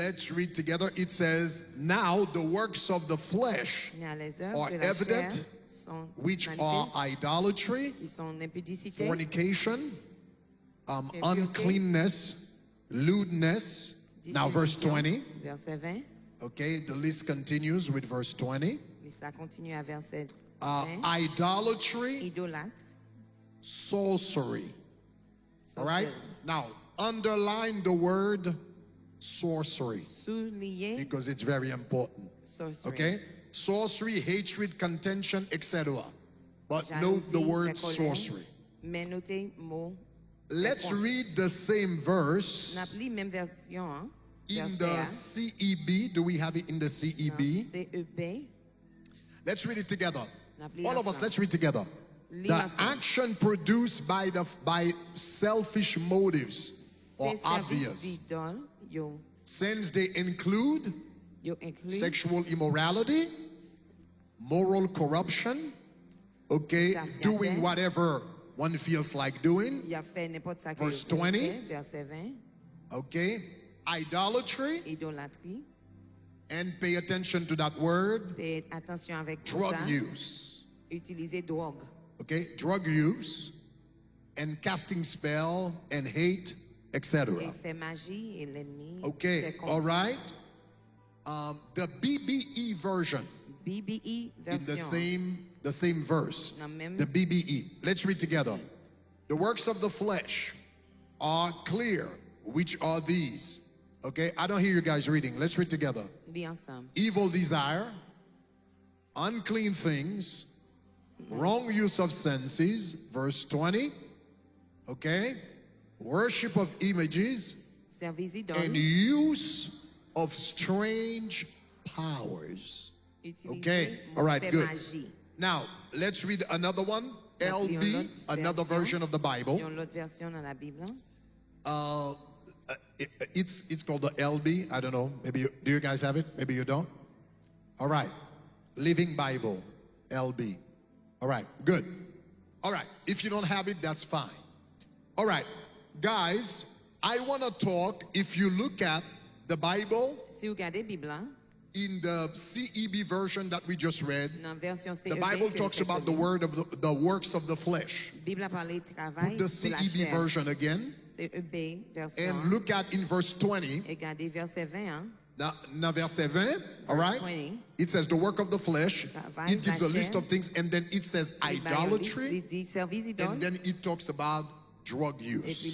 Let's read together. It says, now the works of the flesh are evident, which are idolatry, fornication, uncleanness, lewdness. Now verse 20. Okay, the list continues with verse 20. Idolatry, sorcery. All right? Now, underline the word sorcery because it's very important. Okay? Sorcery, hatred, contention, etc. But note the word sorcery. Let's read the same verse in the CEB. Do we have it in the CEB? Let's read it together. All of us, let's read together. The action produced by selfish motives are obvious, since they include sexual immorality, moral corruption, okay, doing whatever one feels like doing. Verse 20, okay, idolatry, and pay attention to that word, drug use. Okay, drug use and casting spell and hate, etc. Okay, all right. The BBE version, in the same verse, the BBE. Let's read together. The works of the flesh are clear, which are these. Okay, I don't hear you guys reading. Let's read together. Evil desire, unclean things, wrong use of senses, verse 20, okay, worship of images, and use of strange powers. Okay, all right, good. Now, let's read another one, LB, another version of the Bible. It's called the LB, I don't know, maybe do you guys have it? Maybe you don't? All right, Living Bible, LB. All right, good. All right, if you don't have it, that's fine. All right, guys, I want to talk, if you look at the Bible, in the CEB version that we just read, the Bible talks about the word of the works of the flesh. Put the CEB version again, and look at in verse 20. Now verset 20, all right? It says the work of the flesh. It gives a list of things, and then it says idolatry, and then it talks about drug use.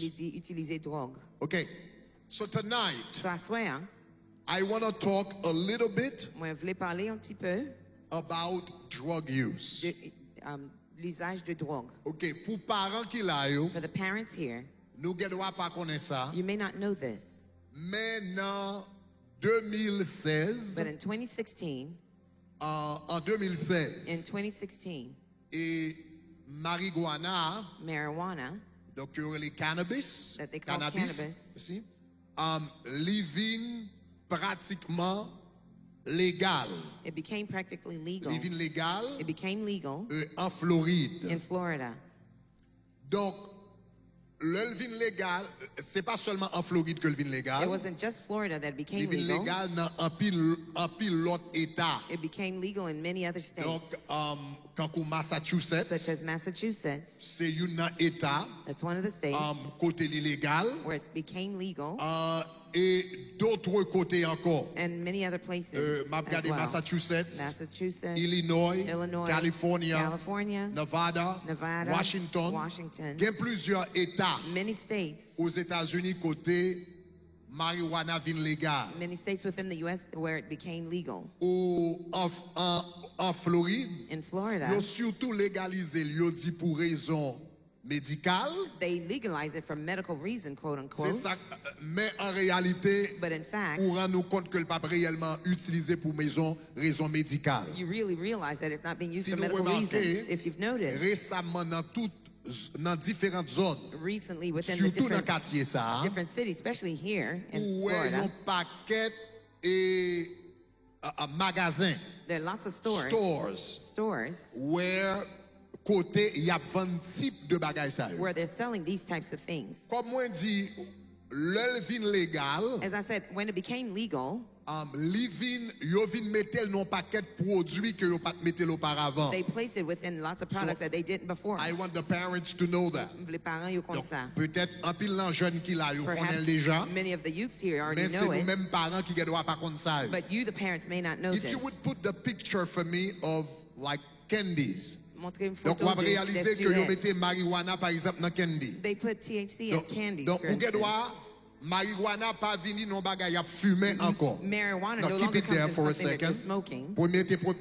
Okay, so tonight, I want to talk a little bit about drug use. Okay, pour parents qui là yo, for the parents here, nous doit pas connaître ça. you may not know this, Mais dans 2016, but in 2016, en 2016, in 2016, et marijuana, donc le cannabis, that they call cannabis, see, living pratiquement légal. It became practically legal. Living légal. It became legal En Floride. in Florida. Donc le vin légal, c'est pas seulement en Floride que le vin légal. It wasn't just Florida that became le vin legal. légal dans un pile l'autre état. It became legal in many other states. Donc quand on Massachusetts, such as Massachusetts, c'est un état. that's one of the states côté illégal. where it became legal. Et d'autres côtés encore. And many other places as well. Massachusetts, Illinois, California, Nevada, Washington. Il y a plusieurs États many states aux États-Unis côté marijuana vin légal. Many states within the U.S. where it became legal. En Floride, in Florida, ils ont surtout légalisé, ils dit pour raison médicale. They legalize it for medical reason, quote unquote. C'est ça, mais en réalité, but in fact, on rend nous compte que le pas réellement utilisé pour raison médicale. You really realize that it's not being used for medical reasons. If you've noticed, récemment dans différentes zones, recently within surtout the different cities, especially here in Florida, un paquet et magasins. There are lots of stores where côté il y a 20 types de bagages ça. Where they're selling these types of things. Comme moi dit, l'elvin légal, as I said, when it became legal, yo vin metel non paquet produits que yo pat metel auparavant. they placed it within lots of products that they didn't before. I want the parents to know that. Les parents, yo connaissent ça. Peut-être un pile nan jeune qui là yo connaît déjà. Many of the youths here already Mais c'est know nous it. mêmes parents qui doit pas connaître ça. But you, the parents, may not know If this. you would put the picture for me of like candies. Montrez une Donc photo on va réaliser que yo des mettez marijuana par exemple dans candy. They put THC in candies, Donc for ou instance. marijuana pas vini non bagay y a fumé encore. Marijuana Now no keep longer it there comes in for a something that you're second. smoking.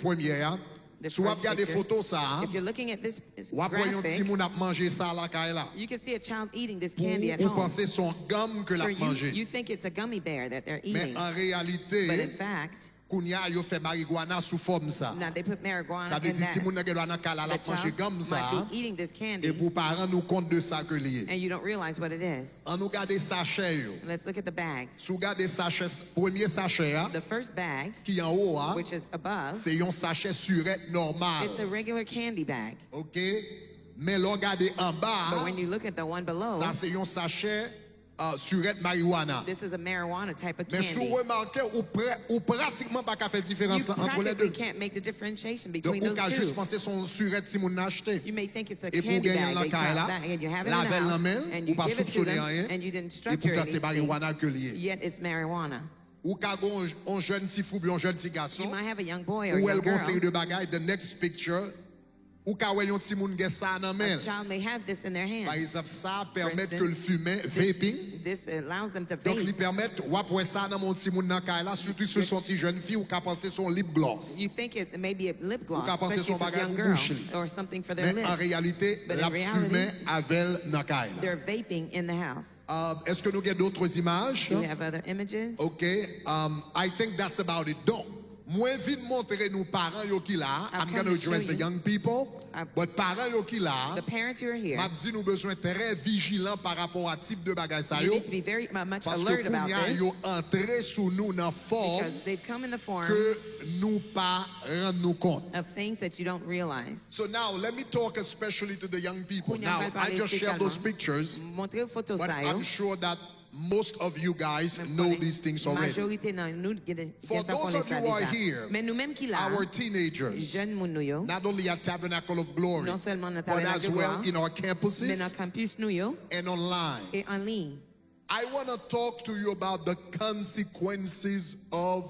Première. Si vous regardez photos ça, If you're looking at this ou après yon ti graphic, moun ap manger ça la kay la. you can see a child eating this candy at Ou home. pensez son gomme que For l'a you, mangé. you think it's a gummy bear that they're Mais eating. en But in réalité, fact, kounya yo fait marijuana sous forme ça. now they put marijuana Ça veut in dire ti moun that. nan nan kala la The manger child gomme ça. might be eating this Et candy, pour parents nous compte de ça que lié. and you don't realize what it is. On nous garde sachet yo. Let's look at the bags. Sous garde sachet premier sachet The first bag, qui en haut a, which is above, c'est un sachet surette normal. it's a regular candy bag. OK? Mais l'on garde en But bas, when you look at the one below, ça c'est un sachet surette marijuana. this is a marijuana type of Mais si candy. vous remarquez, ou pratiquement pas qu'à faire différence You entre les practically deux. can't make the differentiation Donc, between ou those qu'à juste two. penser son surette si moun acheté. You may think it's a Et pour candy gagner bag, la they caille là, chop that, and you have it in laver the la house, main, and ou you pas give it to soupçonner them, rien. and you didn't Et structure pourtant c'est anything, marijuana que lié. yet it's marijuana. Ou qu'à un jeune petit fou, un jeune petit You garçon, might have a young boy or ou a elle young girl. conseille de bagaille, the next picture, ou qu'à un petit moun gen ça nan A men. child may have this in their Par hand. exemple, ça permet instance, que le fumer, vaping. This allows them to Donc, ils vape. permettent, ou après ça, dans mon petit moun nan kay la, surtout si son petit jeune fille, ou qu'à penser son lip gloss. You think it may be a lip gloss, qu'à penser especially son if it's a young bagage girl, bouche li. or something for their Mais en lips. réalité, But la in reality, fumée avec nan kay la. They're vaping in the house. Est-ce que nous avons d'autres images? Do we have other images? Okay, I think that's about it. Donc, moi, vite montrer nos parents yo qui là. I'm going to address the young people. But parents yo qui là. The parents who are here, M'a dit nous besoin très vigilant par rapport à type de bagage ça you yo. need to be very much Parce alert que about kounya this, yo entré sous nous dans forme because they've come in the forms que nous pas rendre nous compte. of things that you don't realize. So now let me talk especially to the young people. Kounya Now va I parler just shared those spécialement. pictures, Montrer aux photos but ça yo. I'm sure that most of you guys know these things already. Majorité dans nous For those of you who are here, mais nous-mêmes qui là, our teenagers, jeunes moun nou yo, not only at Tabernacle of Glory, non seulement dans but Tabernacle as de well Gloire, in our mais campuses dans campus nou yo and online. et en ligne. I want to talk to you about the consequences of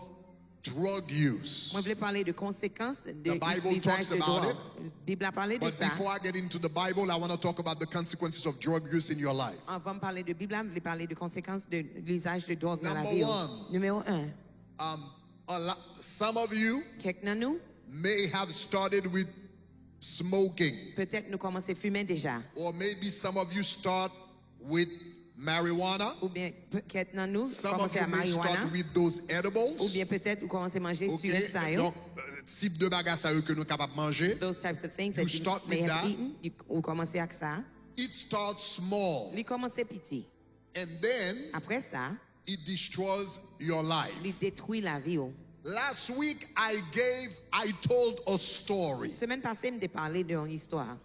drug use. Moi, je voulais parler de conséquences de The Bible l'usage talks de about drogue. it. La Bible a parlé de But ça. before I get into the Bible, I want to talk about the consequences of drug use in your life. Avant de parler de Bible, je voulais parler de conséquences de l'usage de drogue dans la Number vie. one. Numéro 1. Some of you Quelques d'entre nous, may have started with smoking, peut-être nous commençons à fumer déjà. or maybe some of you start with marijuana. Ou bien quelques d'entre nous Some of commençons à you may marijuana. start with those Ou edibles. bien peut-être vous commencez à manger Okay? sur ça yo. Donc, type de bagages ça que nous sommes capables de manger. Those types of things You that you start may with have that. eaten. Vous commencez avec ça. It starts small, Il commence petit. and then Après ça, it destroys your life. il détruit la vie. Last week, I told a story, Semaine passée, je t'ai parlé d'une histoire.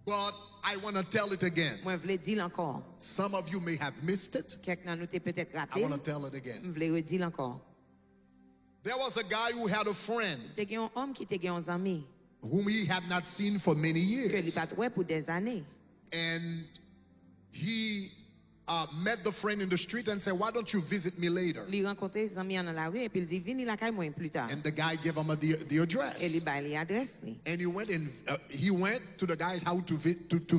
but I want to tell it again. Moi, je voulais dire encore. Some of you may have missed it. Quelques d'entre nous t'es peut-être I raté. want to tell it again. Je voulais redire encore. There was a guy who had a friend T'es un homme qui t'es un ami whom he had not seen for many que il years. pas trouvé pour des années. And he met the friend in the street and said, "Why don't you visit me later?" Il rencontré des amis dans la rue et puis il dit viens la caille moi plus tard. And the guy gave him the address. Et il baille l'adresse. And he went to the guy's house to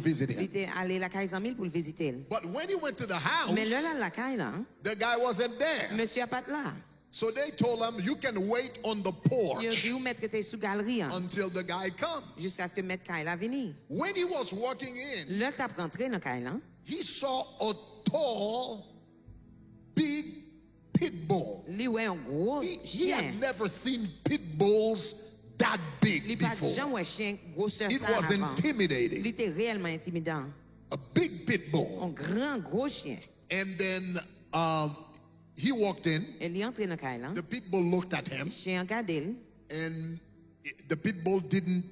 visit Il him. était allé la caille amis pour le visiter. But when he went to the house, Mais là la caille là, the guy wasn't there. monsieur a pas là. So they told him, "You can wait on the Il porch dit ou mettre tes sous galerie until the guy comes." jusqu'à ce que mettre caille là venir. When he was walking in, Là t'as rentré dans caille là, he saw a tall, big pit bull. lui ouais un gros He chien. had never seen pit bulls that big Il pas before. jamais ouais chien grosseur It ça was avant. intimidating. Il était réellement intimidant. A big pit bull. Un grand gros chien. And then he walked in. Il est entré dans caille là. The pit bull looked at him, Chien regardé. and the pit bull didn't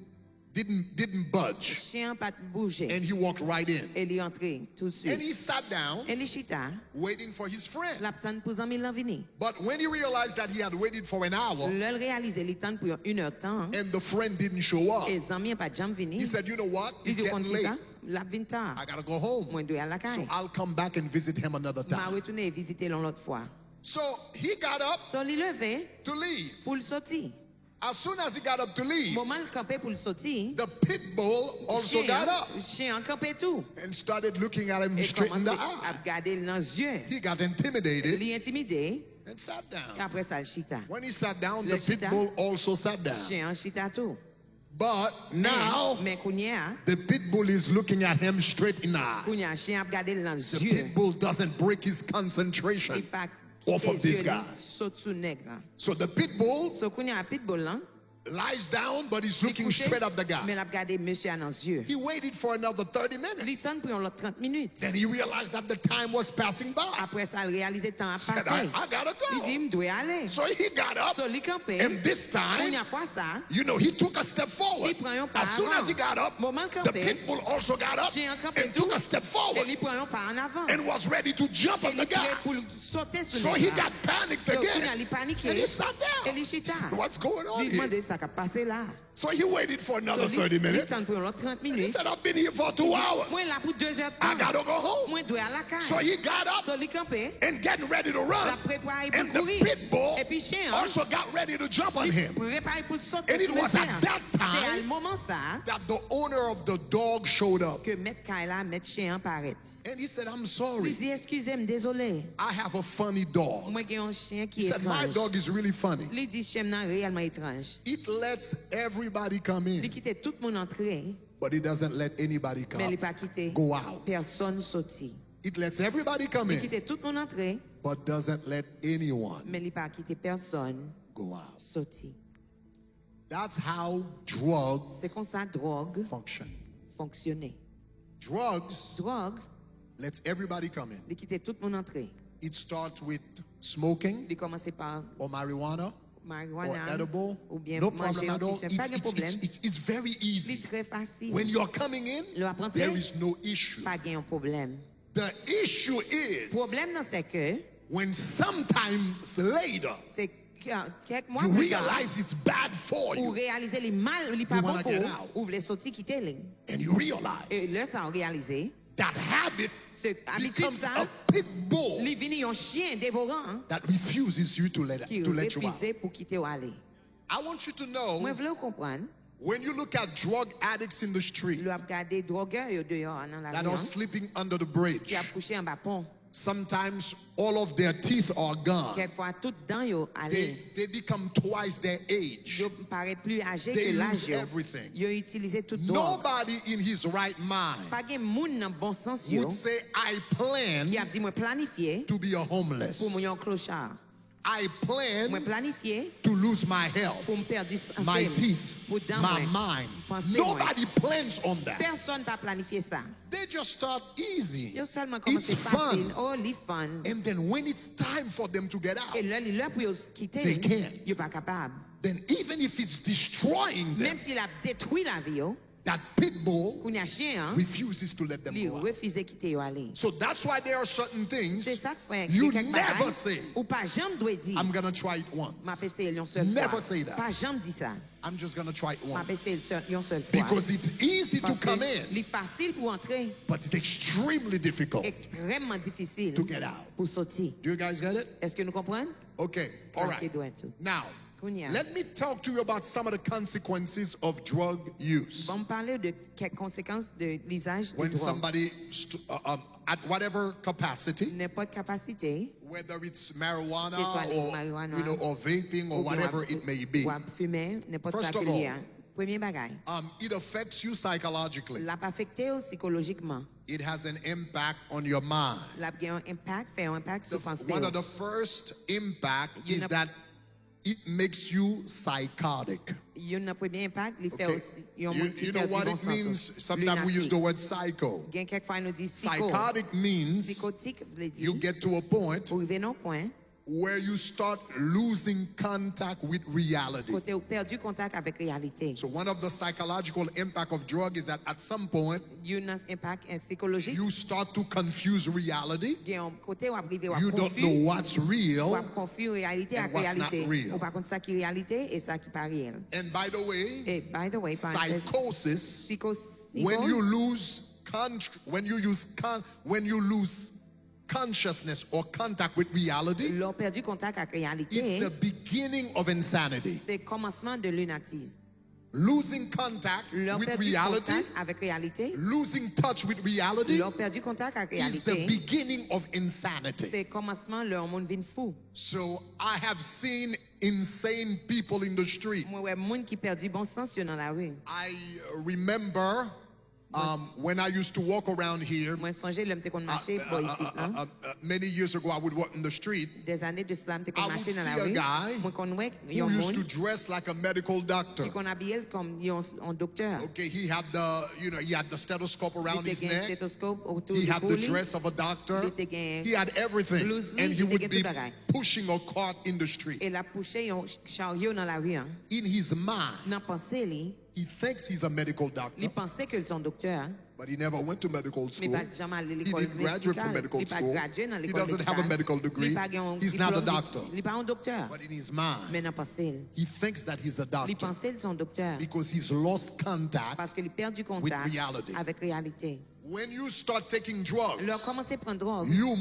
didn't budge. Chien pas bouger. And he walked right in. Et il est entré tout de suite. And he sat down, Et il chita. waiting for his friend. L'attend pour ami l'envini. But when he realized that he had waited for an hour, Le réaliser l'attend pour 1 heure temps. and the friend didn't show up, Et amis pas jamais vini. he said, you know what? It's Il dit getting late. La vinta. I gotta go home. Moi dois à la So caille. I'll come back and visit him another M'a time. retourné visiter l'autre fois. So he got up So il levé to leave. pour le sortir. As soon as he got up to leave, Moment le campé pour le sortir. the pit bull also got up Chien campé tout. and started looking at him Et straight in the commençait à eye. regarder dans les yeux. He got intimidated Il est intimidé. and sat Et down. après ça, le chita. When he sat down, Le the pit chita. bull also sat down. Chien chita tout. But now, Mais kounya, the pit bull is looking at him straight in the eye. kounya chien a regardé dans les The yeux. pit bull doesn't break his Il concentration pas off of this guy. saute sous nègre. So the pit bull So kounya pitbull là. lies down, but he's looking straight at the Mais guy. il a regardé monsieur dans les yeux. He waited for another 30 Il minutes. sonne pour l'autre 30 minutes. Then he realized that the time was passing by. Après ça, il réalise le temps a Said, passé. I gotta Il dit, go. il doit aller. So he got up, So il campé. and this time, Kounya fois ça, you know, he took a step forward. Il prend un pas As soon avant. as he got up, Moment the campé. pit bull also got up Chien campé and took tout. a step Et forward il prend un pas en avant. and was ready to jump on Il the guy. prêt pour sauter sur So le he gars. got panicked So kounya again. il paniqué. And he sat Et down. il chita. What's going on Il here? demandait ça qui a passé là. So he waited for another So, 30 il minutes. attend pour l'autre 30 He minutes. said, I've been here for 2 hours. Moi là pour 2 heures de I temps. gotta go home. Moi dois à la caille. So he got up So il campé. and getting ready to run. La préparé pour And the courir. pit bull Et puis chien. also got ready to jump on him. Préparé pour sauter And it sur was le at chien. that C'est à time le moment ça that the owner of the dog showed up. que maître Kaila, maître chien paraît. And he said, I'm Il sorry. dit excusez-moi, désolé. I have a funny dog. Moi j'ai un chien qui He est said, my étrange. dog is really funny. Il dit chien nan réellement étrange. It lets everybody come Il in, quitte tout le monde entrer, but it doesn't let anybody mais il come pas quitté go out. personne sorti. It lets everybody come Il in, quitte tout le monde entrer, but doesn't let anyone mais il pas quitté personne go out. sorti. That's how drugs C'est comme ça drogue function. fonctionnait. Drugs Drogue, lets everybody come in. il quitte tout le monde entrer. It starts with smoking Il commençait par or marijuana or marijuana edible. ou bien No manger problem un at all. petit pas de problème. It's very C'est easy. très facile. When you're coming in, Le apprendre, there is no issue. pas gain un problème. The issue is Problème non c'est que when sometimes later c'est quelques mois you plus tard realize it's bad for ou you réaliser les mal, les pas You bon wanna pour get out. ou voulez sortir quitter les. and you Et realize là ça on réalisé, that habit c'est habitude becomes ça, a pit bull il vini un chien dévorant that refuses you to let qui you out. refusait pour quitter ou aller. I want you to know Moi voulais comprendre, when you look at drug addicts in the street le regarder drogueur yo dehors dans la that rue are hein, sleeping under the bridge, qui a couché en bas pont, sometimes all of their teeth are gone. quelquefois tout dents yo aller. They become twice their age. Yo paraît plus âgé They que l'âge lose yo. everything. Yo utilisé tout drogue. Nobody in his right mind Pas gen moun nan bon sens yo would say, I plan qui a dit moi planifié to be a homeless. pour moi yon clochard. I Moi plan planifié to lose my health, pour me perdre du sang. my teeth, Pour dents my moi. mind. Pensez Nobody plans on that. Personne pas planifié ça. They just start easy. Yo seulement It's commencé facile. fun. Oh, li fun. And then when it's time for them to get out, Et là, là pour yo quitter, They can't. yo pas capable. then even if it's destroying them, Même s'il a détruit la vie yo, that pit bull kounya chien hein, refuses to let them li go out. refusé quitter yo aller. So that's why there are certain things C'est ça que fait you quelques never bagailles say, ou pas jamais doit dire. I'm going to try it once. M'a passé yon seul Never fois. say that. Pas jamais dit ça. I'm just going to try it M'a once. passé yon seul fois. Because it's easy to Parce come que in, li facile pour entrer, but it's extremely difficult extrêmement difficile to get out. pour sortir. Do you guys get it? Est-ce que nous comprenons? Okay, all Claro que right. doit tout. Now, Kounya. let me talk to you about some of the consequences of drug use. Vamos parler de quelques conséquences de l'usage de When drogue. somebody, at whatever capacity, N'importe capacité, whether it's marijuana C'est soit or, marijuana, you know, or vaping or ou bien whatever wap- it may be, wap fumer, n'importe First ça of que all, lié. Premier bagage, it affects you psychologically. l'a pas affecté psychologiquement. It has an impact on your mind. L'a a un impact, fait un impact sur pensée. One of the first impact You is know- that it makes you psychotic. Il y a un premier impact, il fait Okay? aussi. Il y a un monde qui You know perd du what bon it sens. means? Sometimes we use the word psycho. Il y a quelquefois nous dit psycho. Psychotic means Psychotique veut dire you get to a point pour arriver à un point where you start losing contact with reality. Côté ou perdu contact avec réalité. So one of the psychological impact of drug is that at some point Un impact psychologique. you start to confuse reality. Côté ou arrivé You don't know what's real ou confus réalité and avec what's not réalité. real. Ou par contre ça qui est réalité et ça qui pas réel. And by the way, psychosis, when you lose consciousness or contact with reality, L'ont perdu contact avec réalité. it's the beginning of insanity. C'est commencement de lunatisme. Losing contact L'ont with perdu reality, contact avec réalité. losing touch with reality L'ont perdu contact avec is the réalité. beginning of insanity. C'est commencement leur monde vient fou. So I have seen insane people in the street. Moi ouais monde qui perdu bon sens dans la rue. I remember when I used to walk around here, Moi songe l'homme te kon marcher pour ici hein. many years ago, I would walk in the street. Des années de cela te kon I would marcher dans la see a rue. guy Moi kon ouais who yon used to monde dress like a medical doctor. qui kon habillé comme un docteur. Okay, he had he had the stethoscope around Il his te gen neck. stéthoscope autour He du had cou the li. dress of a doctor. Il te gen He had everything, blouse li, and he il te would gen be tout bagay. pushing a cart in the street. Et la poussé un chariot dans la rue hein. In his mind, Nan pensée li, he thinks he's a medical il doctor, pensait que son docteur hein. but he never went to medical Mais school. pas jamais allé He l'école didn't graduate from médicale. medical Il pas school. gradué dans He l'école doesn't have a médicale. medical degree. Il pas un He's not a diplôme, doctor. Il pas un docteur. But in his mind, Mais nan pensée, he thinks that he's a il doctor pensait son docteur because he's lost contact. parce qu'il perd du with contact reality. avec réalité. When you start taking drugs, Leur commencer à prendre drogue, you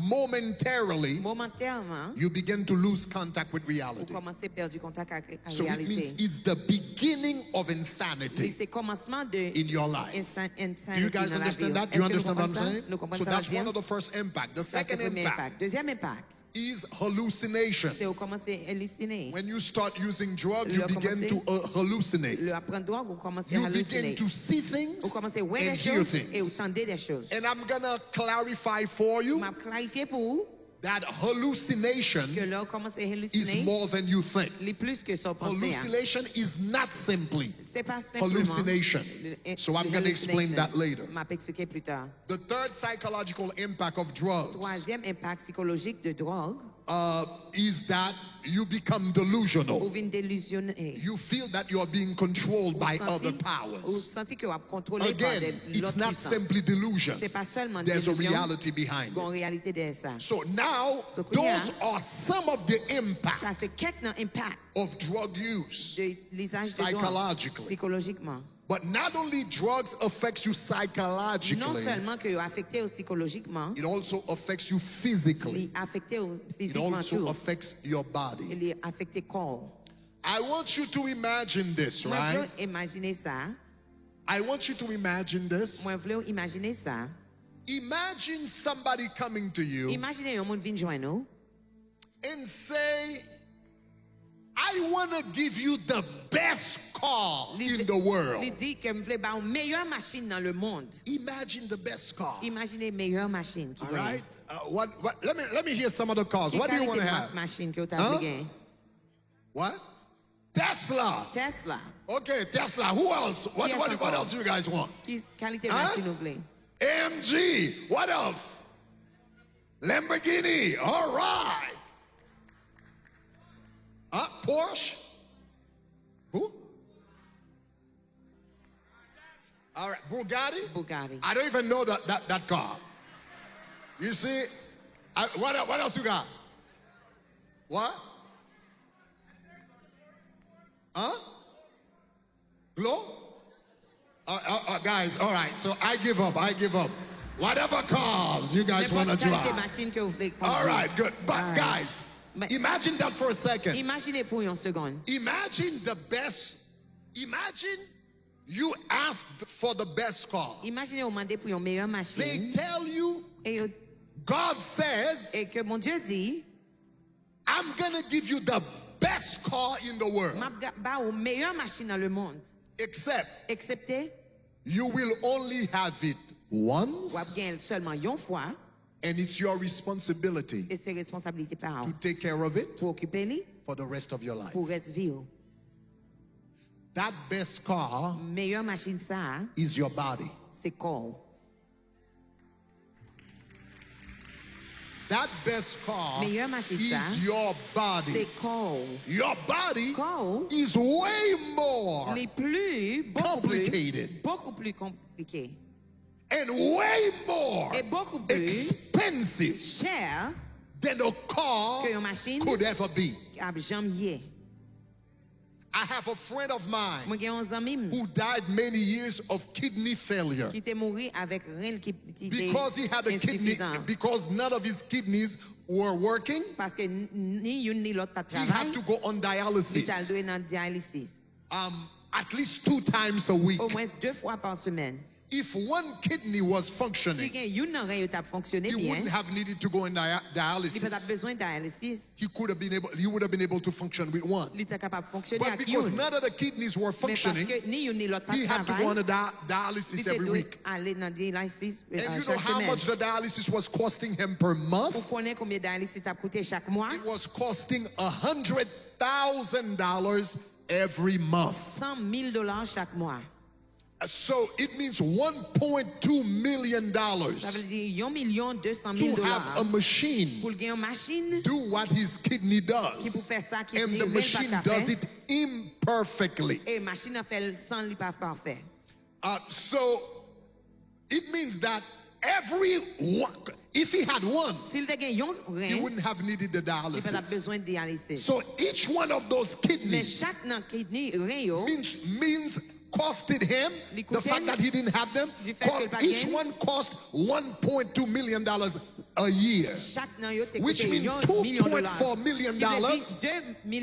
momentarily momentairement, you begin to lose contact with vous reality. commencez à perdre du contact avec So it means réalité. it's the beginning of Mais insanity c'est commencement de in your life. insanity Do you guys dans la understand vie. that? Do you Est-ce que nous understand what I'm comprenons ça? saying? Nous comprenons So ça that's bien? one of the first impact. The Ça, c'est second le premier impact impact. Deuxième impact, is hallucination. c'est au commencer à halluciner. When you start using drugs, you Le begin to hallucinate. Le apprendre drogue, vous commencez à You halluciner. begin to see things Vous commencez à voir and des hear choses et vous things. entendez des choses. And I'm gonna clarify for you m'a clarifié pour vous that hallucination que là, commencez à is halluciner, more than you think. les plus que son pensée. Hallucination is not simply C'est pas simplement hallucination. So I'm going to explain that later. M'a expliquer plus tard. The third psychological impact of drugs Troisième impact psychologique de drogue, is that you become delusional. vous venez délusionner. You feel that you are being controlled by other Vous powers. sentez que vous êtes contrôlé par Again, it's l'autre not puissance. simply delusion. C'est pas seulement There's a délusion, reality behind il y a une it. réalité derrière ça. So now, So, those are some of the impact Ça, c'est quelques impact of drug use. de l'usage de drogue Psychologically. psychologiquement. But not only drugs affects you Non psychologically, seulement que vous affecté psychologiquement, it also affects you physically. il affecté It physiquement also tout. affects your body. Il est affecté corps. I want you to imagine this, Moi, je right? veux imaginer ça. I want you to imagine this. Moi, je veux imaginer ça. Imagine somebody coming to you Imaginez un monde vient joindre nous and say, I want to give you the best car in the world. Il dit que je veux ba une meilleure machine dans le monde. Imagine the best car. Imaginez meilleure machine qui All right? Let me hear some of the cars. What do you want to have? Machine que vous Huh? avez gagné. What? Tesla. Tesla. Okay, Tesla. Who else? What Yes, of else you guys want? Qui qualité Huh? machine vous voulez? AMG. What else? Lamborghini. All right. Porsche. Who? All right. Bugatti. Bugatti. I don't even know that car. You see? What else you got? What? Glow? Guys, all right. So I give up. Whatever cars you guys want to N'importe quelle drive. machine que vous voulez All right, good. But All right. guys, But- imagine that for a second. Imaginez pour une seconde. Imagine the best. Imagine you asked for the best car. Imaginez vous demandez pour une meilleure They machine tell you, et God says, que mon Dieu dit, I'm going to give you the best car in the world. m'a ba une meilleure machine dans le monde. Except Excepté, you will only have it once, ou bien seulement une fois, and it's your responsibility et c'est responsabilité par to take care of it pour occuper lui for the rest of your life. pour reste vivre. That best car Meilleure machine ça, is your body. c'est corps. That best car Meilleure machine ça, is your body. c'est corps. Your body Corps is way more les plus, complicated beaucoup plus compliqué. and way more Et beaucoup plus expensive cher than a car que une machine could ever be. a jamais yé. I have a friend of Moi mine j'ai un ami who died many years of kidney failure qui était mort avec rein qui était because he had a kidney, insuffisant. because none of his kidneys were working. Parce que ni une ni l'autre pas He had travail. to go on Il dialysis t'a donné dans dialysis. at least 2 times a week. Au moins 2 fois par semaine. If one kidney was Si functioning, une oreille t'a fonctionné he bien, wouldn't have needed to go in il n'a dialysis. besoin de dialysis. He would have been able to function with one. Il était capable de fonctionner But avec because une. none of the kidneys were Mais parce functioning, que ni une ni l'autre pas he had to go on travail, a dialysis il every doit week. aller dans dialysis And you know chaque how semaine. much the dialysis was costing him per Vous month? connaissez combien de dialysis t'a coûté chaque mois? It was costing $100,000 every month. $100,000 chaque mois. So it means $1.2 million Ça veut dire 1,2 to have a million machine pour gagner une machine do what his kidney qui does. peut faire ça qui And the machine does it imperfectly. Et machine a fait sans lui pas parfait. So it means that every one, if he had one, S'il te gagne un he rein, wouldn't have needed the il pas dialysis. besoin de dialysis. So each one of those Mais kidneys chaque nan kidney rein yo, means costed him the fact that he didn't have them. Du fait qu'il pas Each gain. one cost $1.2 million a year, chaque nan yo te which coûté means $1 million. $2.4 million Qui veut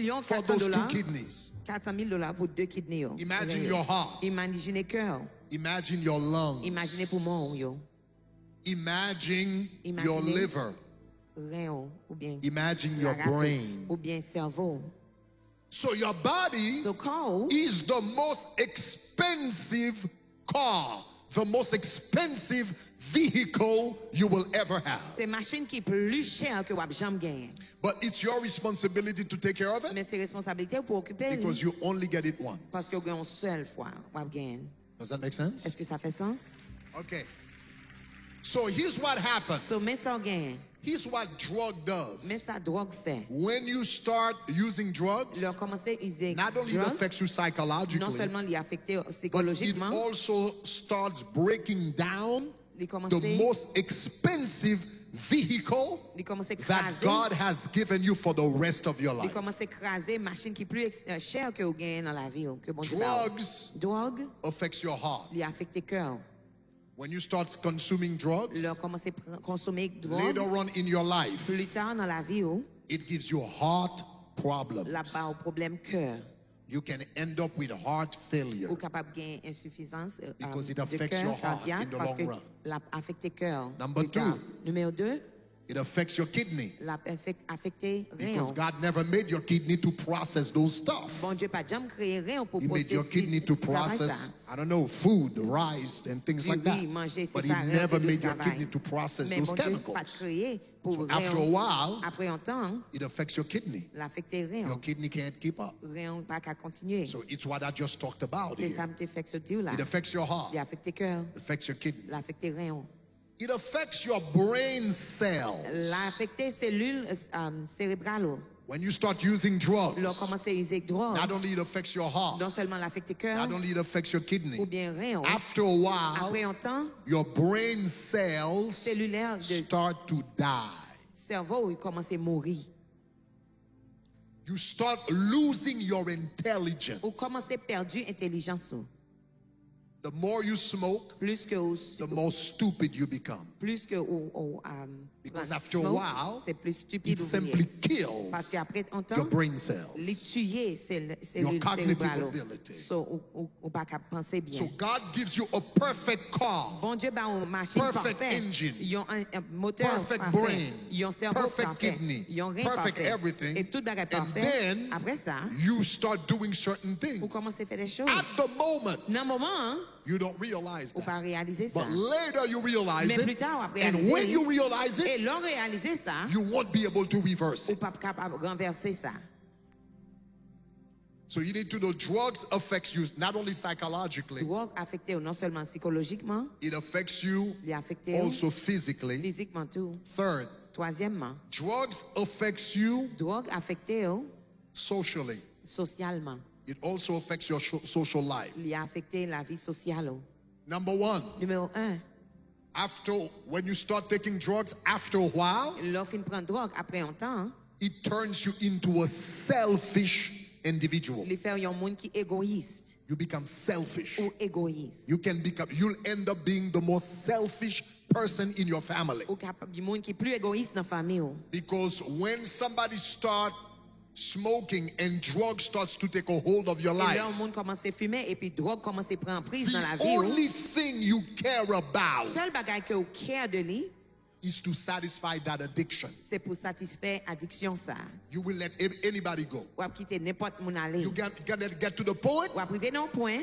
dire 2 for 400 those two dollars. kidneys. $400,000 pour 2 kidneys yo. Imagine Rein yo. your heart. Imaginez cœur. Imagine your lungs. Imaginez poumon yo. Imagine your Imaginez liver. rein yo, ou bien Imagine your la rate, brain. ou bien cerveau. So your body So corps is the most expensive car, the most expensive vehicle you will ever have. c'est machine qui est plus chère que wap jamais gagner. But it's your responsibility to take care of it Mais c'est responsabilité pour occuper because you only get it once. parce que une seule fois wap gagner. Does that make sense? Est-ce que ça fait sens? Okay. So here's what happens. So mais ça gagne. Here's what drug does. Mais ça drogue fait. When you start using drugs, Leur commencer à user not only it drogue, affects you non psychologically, seulement il affecté but it psychologiquement, also starts breaking down il commence the most expensive vehicle il commence à that écraser, God has given you for the rest of your il life. commence à écraser machine qui est plus chère que vous gagnez dans la vie que bon Dieu parle. Drugs Drogue, affects your heart. il affecte cœur. When you start consuming drugs, Leur commencer à consommer later drogue on in your life, plus tard dans la vie it gives you heart problems. là-bas au problème cœur. You can end up with heart failure Ou capable de gagner insuffisance because it de affects cœur your heart cardiaque in the parce long que run. l'a affecté cœur. Number plus tard. 2. Numéro 2, It affects your kidney l'a affecté because rein. God never made your kidney to process those stuff. Bon Dieu pas jamais créé rein pour He made your kidney to process, I don't know, food, rice, and things like that. But He never made your kidney to process Mais those bon Dieu pas chemicals. créé pour So after a while, après un temps, it affects your kidney. l'affecté rein. Your kidney can't keep up. Rein pas qu'à continuer. So it's what I just talked about C'est ça here. qui fait ce dire là. It affects your heart. Il affecté cœur, It affects your kidney. l'affecté rein. It affects your brain cells. L'affecté cellules cérébrales. When you start using drugs, Leur commencer à user drogue. not only it affects your heart, Non seulement l'affecté cœur not only it affects your ou kidney. bien rein. After a while, Après un temps, your brain cells cellulaire de start to die. cerveau il commence à mourir. You start losing your intelligence. Ou commence à perdre intelligence. The more you smoke, Plus que ou, the more stupid you become. plus que ou Because after a smoke, while, c'est plus it stupide ou simply vrillé. Parce kills qu'après un temps, your brain cells. les tuer Your cellules cognitive cérébrales. ability. So ou pas qu'à penser bien. So God gives you a perfect car, Bon Dieu, bah, une machine perfect parfaite. engine, Ils ont un moteur perfect parfait. brain, Ils ont un cerveau perfect parfait. kidney, Ils ont rein perfect parfait. everything. Et tout bagage And parfait. then Après ça, you start doing certain things. vous commencez à faire des choses. At the moment, Dans un moment, you don't realize vous that. pas réaliser ça. But later you realize Mais plus it. tard, après And réaliser, when you realize et it, l'on réaliser ça, you won't be able to reverse ou it. pas capable de renverser ça. So you need to know drugs affects you not only psychologically, Drogue affecté non seulement psychologiquement, it affects you il affecte also physically. physiquement tout. Third, Troisièmement, drugs affects you drogue affecte socially. socialement. It also affects your social life. Il a affecté la vie sociale. Number one, Numéro 1, when you start taking drugs, after a while, l'offre prend drogue après un temps, it turns you into a selfish individual. il fait un monde qui égoïste You become selfish. ou égoïste. You'll end up being the most selfish person in your family. Ou capable du monde qui est plus égoïste dans la famille. Because when somebody starts smoking and drugs starts to take a hold of your Et life, là, le monde commence à fumer et puis drogue commence à prendre prise dans la the vie. only thing you care about Seul bagage que vous care de lui, is to satisfy that addiction. c'est pour satisfaire addiction ça. You will let anybody go. Ou à quitter n'importe mon aller. You gotta get to the point. Ou à priver dans un point.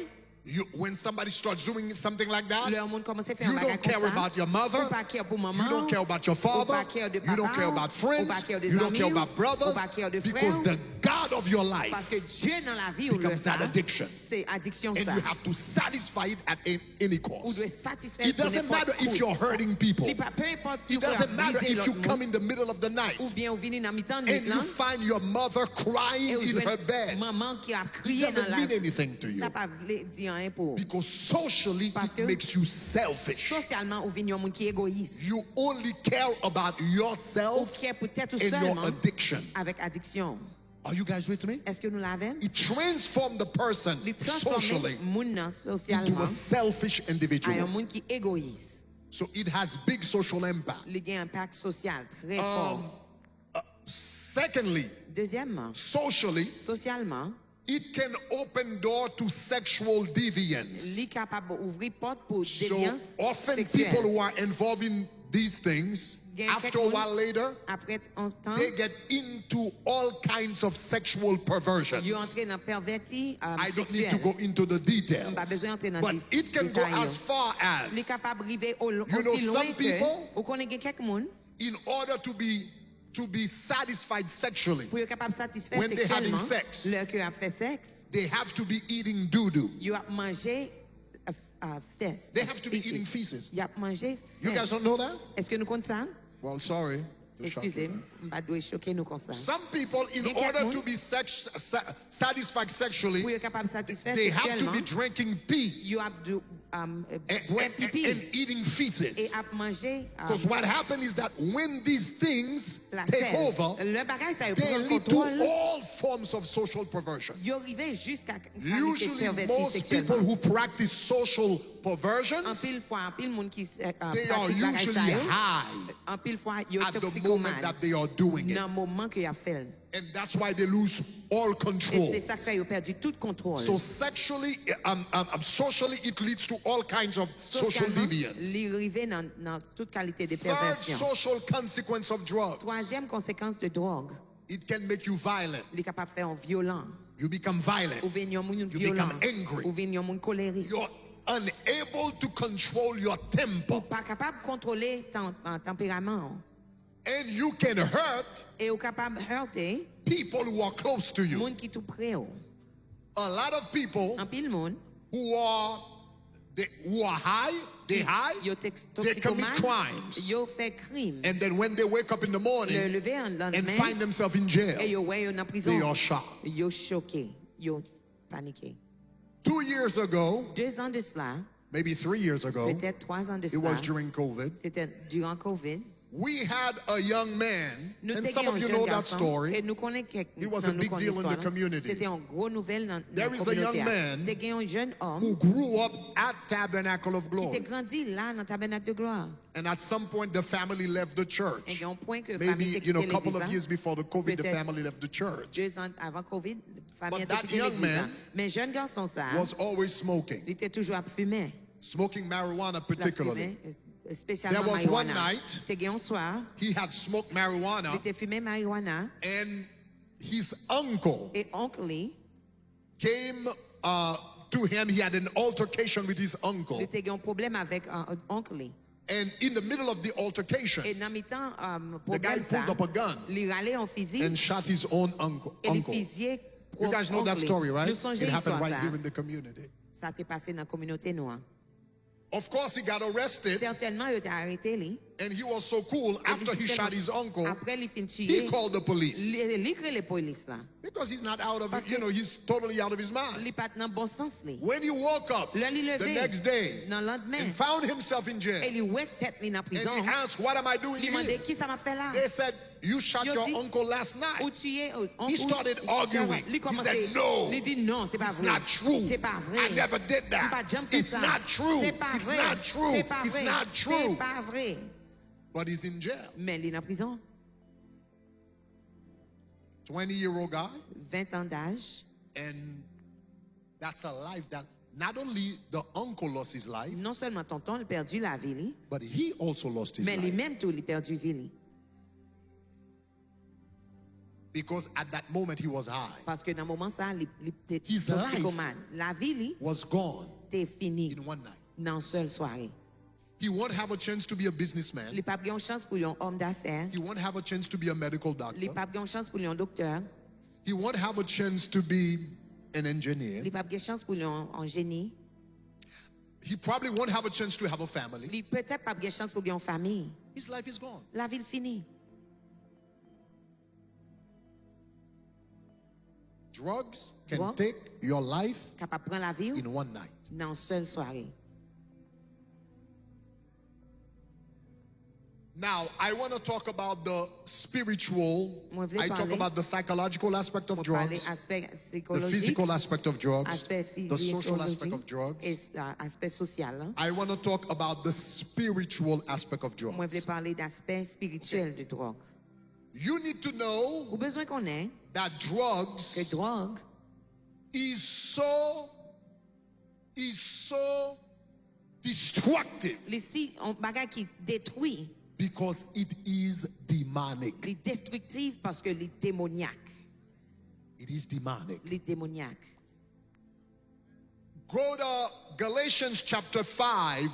When somebody starts doing something like that, Le monde commence à faire you un don't bagage care comme ça. about your mother. Ou pas care pour maman. You don't care about your father. Ou pas care de You don't papa. care about friends. Ou pas care des You don't amis. care about brothers. Ou pas care de Because frères. the God of your Parce que life Dieu dans la vie ou le becomes that ça, addiction. c'est addiction And ça. you have to satisfy it at any Ou cost. doit satisfaire It pour doesn't n'importe matter if coût. you're hurting people. Peu importe si It vous doesn't matter brisez if you l'autre come monde, in the middle of the night ou bien vous venez dans mi-temps de and nuit you là, find your mother crying et vous in her jouez bed. maman qui a It crié dans doesn't la mean anything to you. ça pas dire rien pour. Because socially Parce it que makes you selfish. Socialement, vous venez un monde qui est égoïste. You only care about Ou yourself qui est peut-être and your seulement addiction. avec addiction. Are you guys with me? Est-ce que nous l'avons? It transforms the person Il transforme socially monde into socialement a selfish à un individual. monde qui est égoïste. So it has big social impact. Il y a un impact social très fort. Secondly, Deuxièmement, socially, socialement, it can open door to sexual deviance. il est capable d'ouvrir porte pour So déviance often sexuelle. people who are involved in these things, after a while later, Après un temps, they get into all kinds of sexual perversions. ils entrent dans perverti I don't need sexuel. to go into the details. Pas besoin d'entrer dans But des it can go détails. as far Il est as, capable d'arriver aussi know, loin some que people- vous connaissez quelqu'un monde in order to be satisfied sexually, pour être capable de satisfaire when they're having sexuellement sex, leur cœur a fait sexe, they have to be eating doo-doo. il a mangé fesses. They have to be eating feces. Il a mangé You guys fesses. don't know that? Est-ce que nous comptons ça? Well, sorry. to shock you. Excusez-moi, je ne dois choquer nous comme ça. Some people, in Get order one. to be satisfied sexually, Pour être capable de satisfaire they have to sexuellement, be drinking pee il a dû boire and pipi eating et feces. a mangé Because what happens is that when these things la take selle. over, Le bagage, ça they prend le lead to contrôle. all forms of social perversion. Il arrivé jusqu'à Usually, perverti most people sexuellement. who practice social En perversions, pile fois, en pile monde qui they are pratique bagage usually ça yo, high en pile fois, il est at the moment toxicomane that they are doing it. dans le moment qu'il a fait. And that's why they lose all Et control. c'est ça qui fait qu'il a perdu tout contrôle. So sexually, socially, it leads to all kinds of social Socialement, deviance. il est arrivé dans toute qualité de Third perversion. social consequence of drugs, Troisième conséquence de drogue, it can make you violent. il est capable de faire un violent. You become violent. Ou venir un monde You violent. become angry. Ou venir un monde colérique. You're unable to control your temper. Ou pas capable de contrôler ton tempérament. And you can hurt Et ou capable de heurter people who are close to you. monde qui tout près. A lot of people En pile monde, who are high, they yo commit toxicomane, crimes. yo fait crime. And then when they wake up in the Le morning lever en and lendemain, find themselves in et jail, yo ouais, yo dans prison. they are shocked. Yo choqué, yo paniqué. 2 years ago, 2 ans de cela, maybe 3 years ago, peut-être 3 ans de it was cela, during COVID. c'était durant COVID. We had a young man, Nous and t'ai some un of you jeune know that garçon, et story. nous connaissons quelqu'un. It was a big deal in the community. C'était une grosse nouvelle dans la There is a young communauté. man T'es un jeune homme Who grew up at Tabernacle of qui t'est Glory. grandi là dans tabernacle de gloire. And at some point, the family left the Et il church. y a un point que la famille Maybe, t'a you know, a quitté couple of l'église. years before the COVID, the Peut-être family left the church. 2 ans avant COVID, la famille But a that quitté young l'église. man Mais jeune garçon ça, Was always smoking, il était toujours à fumer. smoking marijuana La particularly. fumer, spécialement There was one marijuana. night- T'es un soir, He had smoked il marijuana, était fumé marijuana and his uncle et oncle, came to him. He had an altercation with his il uncle. était un problème avec oncle. And in the middle of the altercation, Et dans le temps, the guy problème ça, pulled up a gun il râlait en fusil and shot his own uncle. et le fusil You guys know that story, right? Nous songeons It happened l'histoire right ça. here in the community. Ça t'est passé dans la communauté noire. Of course, he got arrested. Certainement, il a été arrêté, lui. And he was so cool. After he shot his uncle, Après, il fin tuer. he called the police. Il crée les polices, là. Because he's not out of it, you know, he's totally out of his mind. Il pas dans bon sens, lui. When he woke up the next day dans lendemain, and found himself in jail, et il ouette tête li dans prison. and he asked, what am I doing Il demandait here? qui ça m'a fait là. They said, you shot your uncle last night. He started arguing. He said, no, it's not true. I never did that. It's not true. It's not true. It's not true. But he's in jail. Mais il est en prison. 20-year-old guy. 20 ans d'âge. And that's a life that not only the uncle lost his life, non seulement tonton a perdu la vie, but he also lost his mais life. lui-même tout il perdu vie. Because at that moment he was high. Parce que dans moment ça, his life la vie was gone fini in one night. Dans seule soirée. He won't have a chance to be a businessman. Il pas une chance pour un homme d'affaires. He won't have a chance to be a medical doctor. Il pas une chance pour un docteur. He won't have a chance to be an engineer. Il pas une chance pour un génie. He probably won't have a chance to have a family. Il peut-être pas une chance pour une famille. His life is gone. La vie finie. Drugs can take your life in one night. Dans seule soirée. Now, I want to talk about the spiritual, I talk about the psychological aspect of drugs, the physical aspect of drugs, the social aspect of drugs. I want to talk about the spiritual aspect of drugs. You need to know that drugs is so destructive. Because it is demonic. Il est destructif parce que il est démoniaque. It is demonic. Il est démoniaque. Go to Galatians chapter 5,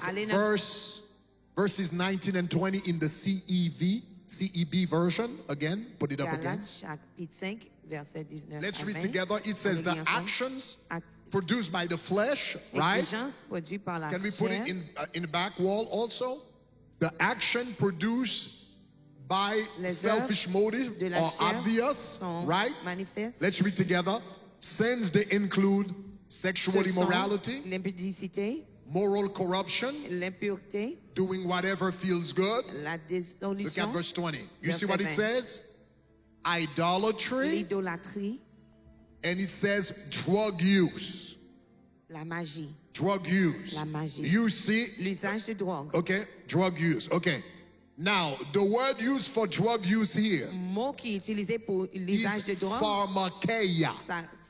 verses 19 and 20 in the CEB version. Again, put it up again. Chapitre 5, verset 19. Let's read together. It says the actions produced by the flesh, right? Can we put it in the back wall also? The action produced by selfish motive are obvious, right? Let's read together. Sins, they include sexual immorality, moral corruption, doing whatever feels good. Look at verse 20. You see what it says? Idolatry. And it says drug use. La magie. Drug use. La magie. You see? L'usage de drogue. Okay, drug use. Okay. Now, the word used for drug use here mot qui est utilisé pour l'usage de drogue, pharmakeia.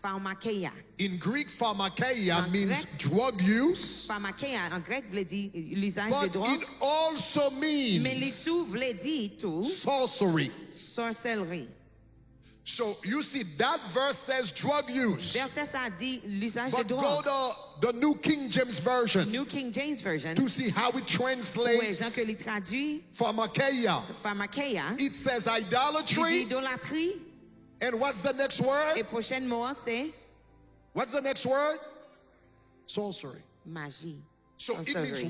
Pharmakeia. In Greek, pharmakeia means drug use. Pharmakeia en grec veut dire l'usage de But drogue. it also means mais l'issue veut dire tout sorcery. Sorcellerie. So you see that verse says drug use. Verset ça dit l'usage de But drogue. go to the New King James Version. New King James Version. To see how it translates pharmakeia. Pharmakeia. It says idolatry. Idolâtrie. And what's the next word? Et prochain mot c'est what's the next word? Sorcery. Magie. So it means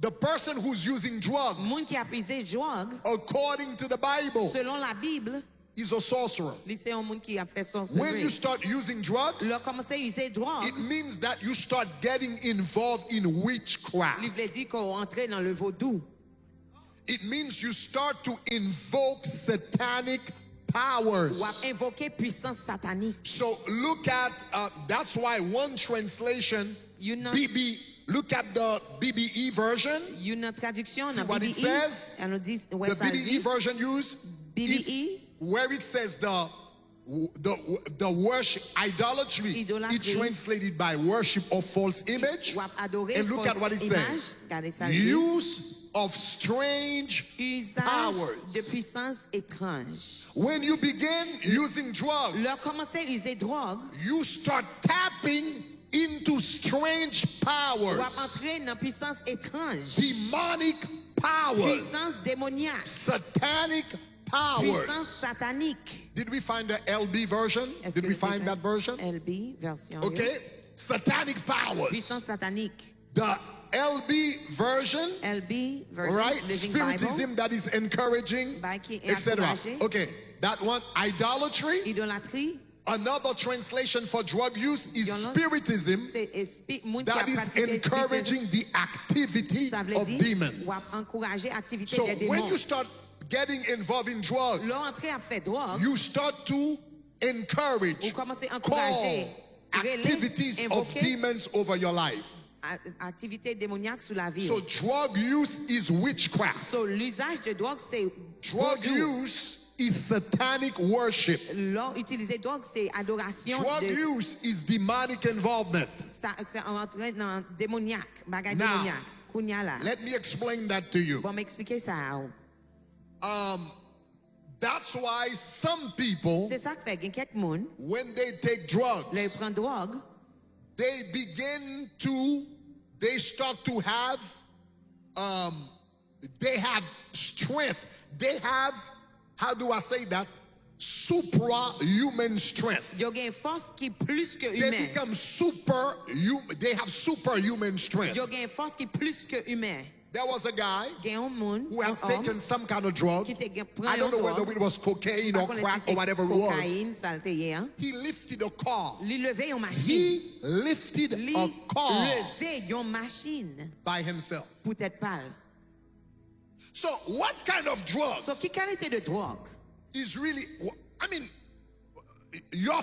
the person who's using drugs, moun qui a prisé drogue, according to the Bible, selon la Bible, is a sorcerer. C'est un monde qui a fait sorcellerie. When you start using drugs, it means that you start getting involved in witchcraft. Il veut dire qu'on entre dans le vaudou. It means you start to invoke satanic powers. Ou invoquer puissance satanique. So look at, that's why one translation, look at the BBE version. See what it says? The BBE version used, where it says the worship, idolatry, it's translated by worship of false image. And look at what it says. Use of strange powers. De puissance étrange. When you begin using drugs, you start tapping into strange powers. Demonic powers. Satanic powers. Did we find the LB version? Did we find that version? LB version. Okay. satanic powers. Puissance satanique. The LB version, right? Living Spiritism Bible, that is encouraging, etc. Okay, that one, idolatry. Idolâtrie. Another translation for drug use is spiritism that is encouraging the activity of demons. So when you start getting involved in drugs, you start to encourage, call activities of demons over your life. So drug use is witchcraft. So l'usage de drogue c'est drug use is satanic worship. Utiliser drogue c'est adoration. Drug use is demonic involvement. Ça entraîne dans démoniaque, bagage démoniaque. Let me explain that to you. Bon m'expliquer ça. That's why some people, c'est ça que fait quelques monde, when they take drugs, les prend drogue, they start to have they have strength. They have, how do I say that? Superhuman strength. Ils ont une force qui est plus que humaine. They become they have superhuman strength. Ils ont une force qui est plus que humaine. There was a guy who had taken some kind of drug. I don't know whether it was cocaine or crack or whatever it was. He lifted a car. He lifted a car by himself. So what kind of drug is really, I mean, your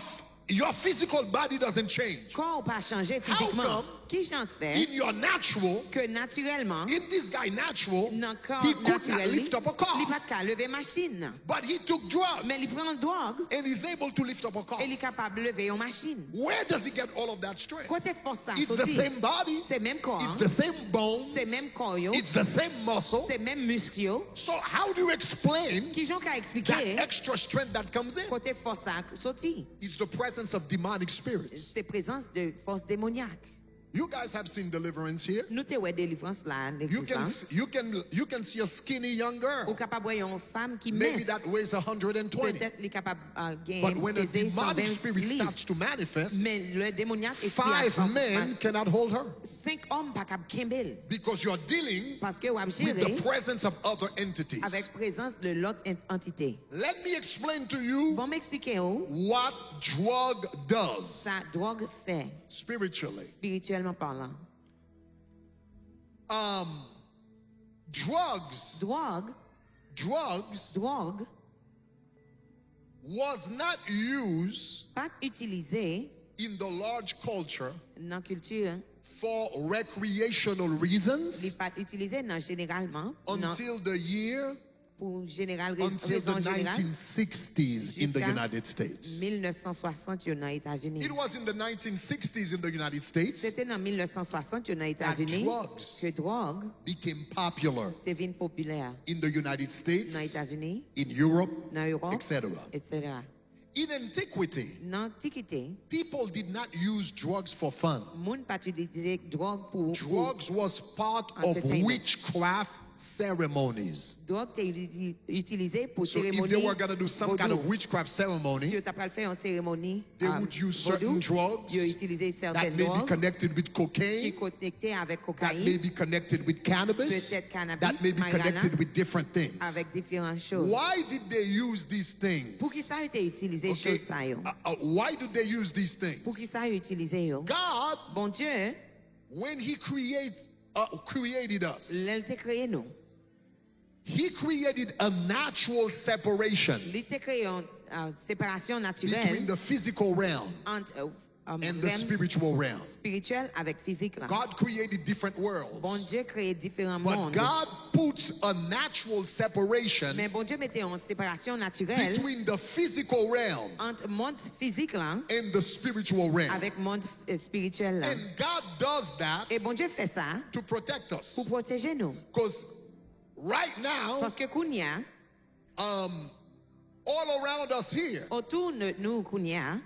physical body doesn't change. How come in your natural, in this guy natural, he could not lift up a car, but he took drugs and he's able to lift up a car? Where does he get all of that strength? It's the same body, it's the same bones, it's the same muscle. So how do you explain that extra strength that comes in? It's the presence of demonic spirits. You guys have seen deliverance here. You can see a skinny young girl. Maybe that weighs 120. But when a demonic spirit starts to manifest, 5 men cannot hold her. Because you're dealing with the presence of other entities. Let me explain to you what drug does spiritually. Drugs was not used in the large culture for recreational reasons until the year until the 1960s in the United States. 1960 aux États-Unis. It was in the 1960s in the United States C'était en 1960 aux États-Unis que drogue became popular populaire in the United States, aux États-Unis, in Europe, etc. In antiquity, people did not use drugs for fun. Drugs was part of witchcraft ceremonies. So if they were going to do some kind of witchcraft ceremony, they would use certain drugs that may be connected with cocaine, that may be connected with cannabis, that may be connected with different things. Why did they use these things? Okay. Why did they use these things? God, when He created us, He created a natural separation between the physical realm and the spiritual realm. God created different worlds, but God puts a natural separation between the physical realm and the spiritual realm. And God does that to protect us. Because right now, all around us here,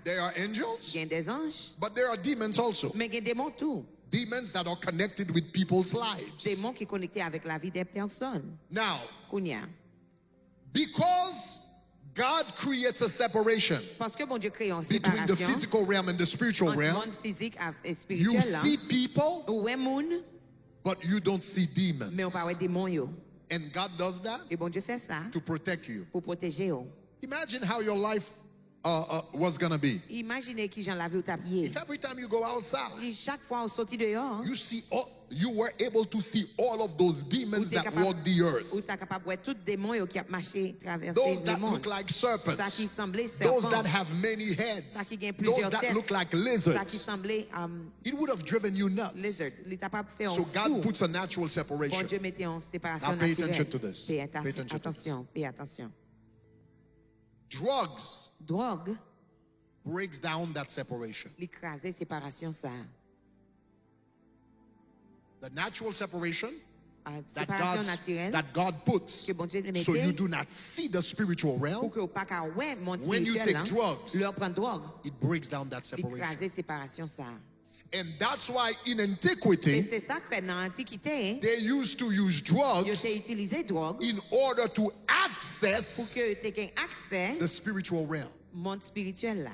there are angels, but there are demons also. Demons that are connected with people's lives. Now, because God creates a separation Parce que bon Dieu crée une between the séparation physical realm and the spiritual entre le realm. monde physique et You spirituel. see people, Ouais moun, but you don't see demons. mais on parle des démons yo. And God does that Et bon Dieu fait ça to protect you. pour protéger yo. Imagine how your life was going to be. Imaginez qui j'en l'avais au tablier. If every time you go outside, Si chaque fois on sortit dehors, you were able to see all of those demons that walk the earth. ou t'es capable de voir tous les démons qui ont marché traversé Those le that monde. look like Ça serpents. qui semblait Those serpent. that have many heads. Ça qui gagne Those plusieurs that têtes. look like Ça qui lizards. semblait It would have driven you nuts. lizard. Il est capable de faire So un God fou. puts a natural Bon separation. Dieu mettait en séparation Now pay naturelle. attention to this. Pay Pay attention to attention, pay attention. Drugs Drogue, breaks down that separation. l'écraser séparation ça. The natural separation Séparation naturelle. that God puts Que bon Dieu le so you mettait do not see the spiritual pour realm. que au pas qu'à ouais monde When you spirituel. take drugs, Leur prend drogue, it breaks down that separation. l'écraser séparation ça. And that's why in Et antiquity, c'est ça que fait dans l'Antiquité, they used to use ils ont drugs utilisé drogue in order to pour access que tu aies accès the spiritual realm. au monde spirituel là.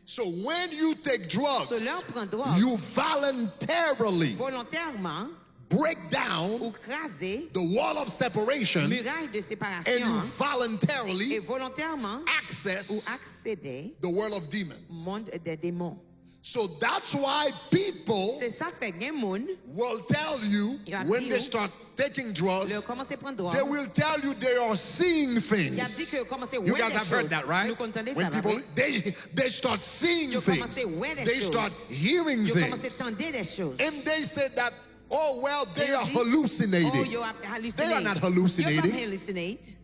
So when you take drugs, So leur prend drogue you voluntarily volontairement break ou down craser the wall of separation muraille de and séparation you et voluntarily volontairement ou access accéder the world of au demons. monde des démons. So that's why people C'est ça que fait que moun, will tell you Il a when dit, they start taking drugs, leur commencer à prendre they drogue. will tell you they are seeing Il a dit things. que commencer à You voir guys des have heard choses. that, right? Nous comprenons When ça, people right? they start seeing Ils ont things, commencé à voir des they choses. start hearing Ils ont commencé à things, entendre des choses. and they say that, oh well, they Ils are ont dit, oh, hallucinating. you are hallucinating. They are not You don't hallucinating. hallucinate.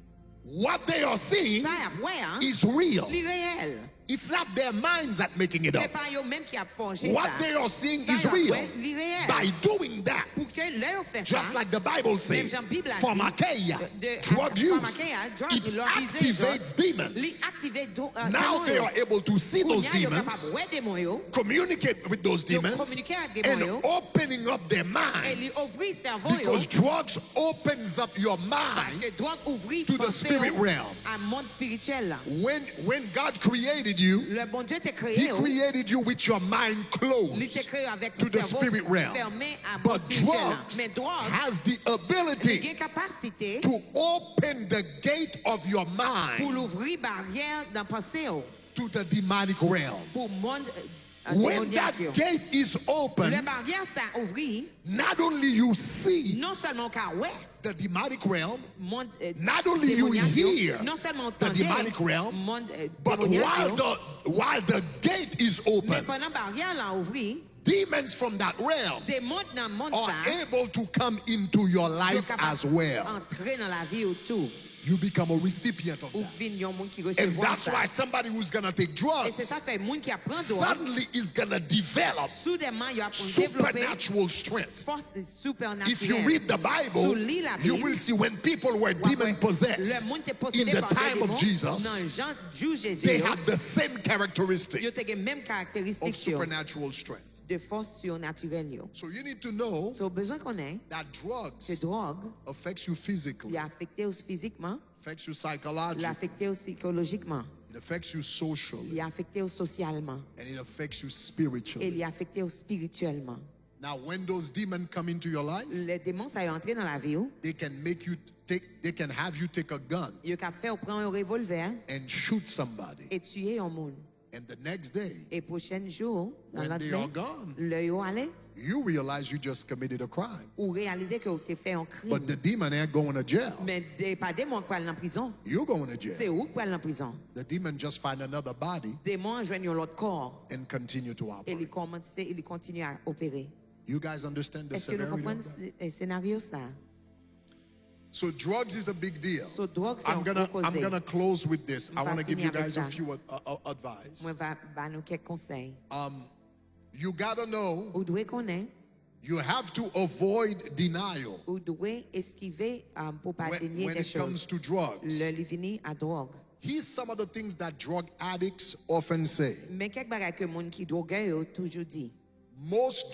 What they are seeing Ça à voir, is real. l'irréel. It's not their minds that making it C'est up. pas eux-mêmes qui a forgé What ça. they are seeing Ça is y a real. ouais, l'irréel. By doing that, Pour que leur fait just ça, like the Bible says, même Jean Bible a dit, pharmakeia, de- drug use, pharmakeia, drug, it leur usage, activates demons. li activer Now they are able to see those demons, communicate with those demons, communiquer avec and démons, opening up their et lui minds. ouvrir cerveau, Because drugs opens up your parce mind. que drogue ouvrir to the pensée spirit realm. à monde spirituel là. When God created you, Le bon Dieu t'a He créé, created you with your mind il closed t'a créé avec to le the cerveau spirit realm. fermé à monde But spirituel là. drugs Mais drogue, has the il a ability une capacité to open the gate of your pour mind l'ouvrir barrière dans pensée to the demonic realm. pour monde When that démoniaque. gate is Le open, barrière ça ouvrir, not only you see non seulement qu'à ouais, the demonic realm, monde not only you démoniaque, hear non seulement the entendez demonic realm, monde but démoniaque, while the gate is mais open, pendant barrière là ouvrir, demons from that realm des mondes dans monde are ça, able to come into your sont life capables as well. entrer dans la vie autour. You become a recipient of Ou that. vin yon monde qui And recevoir that's ça. why somebody who's going to take Et drugs c'est ça fait monde qui apprend drogue, suddenly is going to develop soudainement il apprend développer supernatural strength. force supernaturelle. If you read the Bible, Sous lit la you Bible, will see when people were demon possessed le monde était in possédé the par des time of démons, Jesus, dans Jean Jésus, they had the same yo characteristic te gen même of caractéristique yo, supernatural strength. de force surnaturelle yo. So you need to know So besoin qu'on ait that que drugs drogue, affects you physically, il a affecté aussi physiquement, affects you il a psychologically, affecté aussi psychologiquement, it affects you socially, il a affecté aussi socialement, and it affects you et il spiritually. a affecté aussi spirituellement. Now, when those demons come into your life, Les démons ça est entré dans la vie, they can have you take a gun il a fait prendre un revolver and shoot somebody. et tuer un monde. And the next day, Et prochain jour, dans when la they are semaine, gone, le yo allé you realize you just committed a crime. ou réaliser que tu fait un crime. But the demon ain't going to jail. Mais pas démon qui aller en prison. You're going to C'est jail. où qui aller en prison? The demon just find another body Démon joignent l'autre corps and continue to et operate. il continue à opérer. You guys understand the Est-ce que nous severity comprenons of that? le scénario ça? So drugs is a big deal. So drogue c'est I'm un gonna gros I'm causé. gonna close with this. I On va want to give you finir avec guys a ça. few advice. Moi va nous quelques conseils. You gotta know Ou doit connaître, you have to avoid denial ou doit esquiver pour pas when dénier des it comes choses. to drugs. Le livini à drogue. Here's some of the things that drug addicts often say. Mais quelques bagages que monde qui drogue yo toujours dit. Most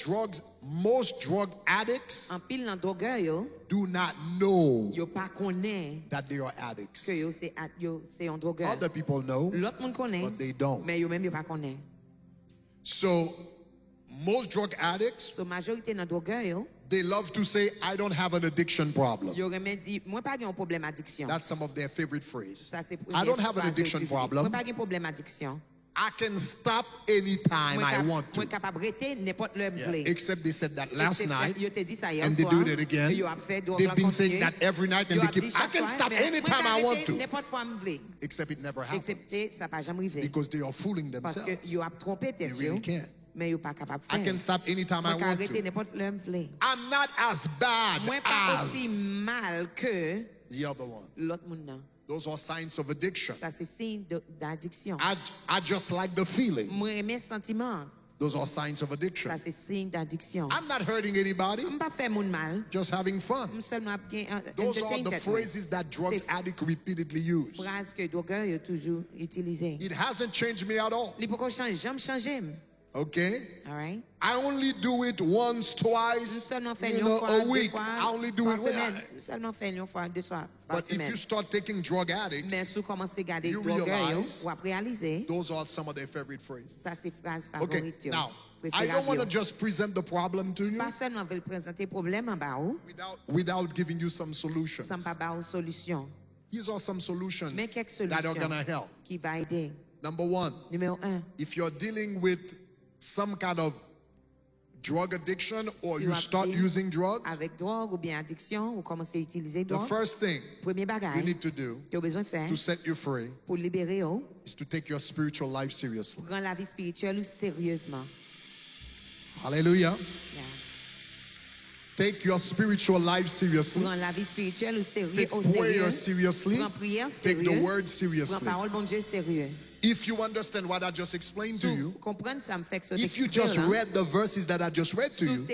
drug addicts En pile nan drogueur yo, do not know yo pa connaît that they are addicts. que yo c'est un drogueur. Other people know, L'autre monde connaît, but they don't. mais yo même yo pas connaît. So most drug addicts, So majorité nan drogueur yo, they love to say, I don't have an addiction problem. yo remen di, moi pas gen un problème addiction. That's some of their favorite phrases. Ça c'est I don't have an addiction Moi problem. pas gen problème addiction. I can stop anytime I want Moi to. capable arrêter n'importe l'heure Yeah, vle. except they said that last night, Yo te dit ça hier and they soir. do it again. Yo a fait drogue They've been saying continue. that every night, and Yo they a keep, dit I chaque can soir, stop mais anytime moi I want arrêter to. N'importe fois m'vle. Except it never happens. Excepté ça pas jamais arrivé. Because they are fooling Parce themselves. que yo a trompé They tête really yo. can't. Mais yo pas capable I faire. can stop anytime I Moi want arrêter to. n'importe l'heure m'vle. I'm not as bad Moi pas aussi as mal que the other one. l'autre monde nan. Those are signs of addiction. Ça c'est signe d'addiction. I just like the feeling. Moi aimer sentiment. Those are signs of addiction. Ça c'est signe d'addiction. I'm not hurting anybody, On pas faire moun mal. just having fun. Seulement bien Those are entertain the tête. phrases that drug C'est addicts repeatedly use. phrase que drogueur yo toujours utilisé. It hasn't changed me at all. Li pou kon change, j'aime changer. Okay? All right? I only do it once, twice, Seulement fait you une know, fois, a deux week. fois, I only do par it semaine. Seulement fait une fois, deux fois par But if semaine. you start taking drug Mais addicts, si vous commencez à garder you drogueur yo, realize ou à réaliser, those are some of their favorite phrases. ça c'est phrase Okay, favorite yo. now, I don't want to Préférable yo. just present the problem to you Pas seulement veut présenter problème en bas ou, without giving you some solutions. sans pas ba ou solution. These are some solutions Mais quelques that are going to solutions help. qui va aider. Number one, Numéro 1, if you're dealing with some kind of drug addiction or Si you vous start avez- using drugs, avec drogue ou bien addiction, ou commencez à utiliser the drogue, first thing premier you bagage need to do que vous avez besoin de faire to set you free pour libérer ou, is to take your spiritual life seriously. prendre la vie spirituelle sérieusement. Hallelujah. Yeah. Take your spiritual life seriously. Prendre la vie spirituelle Take au prayer sérieux. seriously. Prendre prière Take the sérieux. word Prendre seriously. parole bon Dieu sérieux. If you understand what I just explained to you, Comprendre ça me fait que ça if you just read the verses that I just read to you,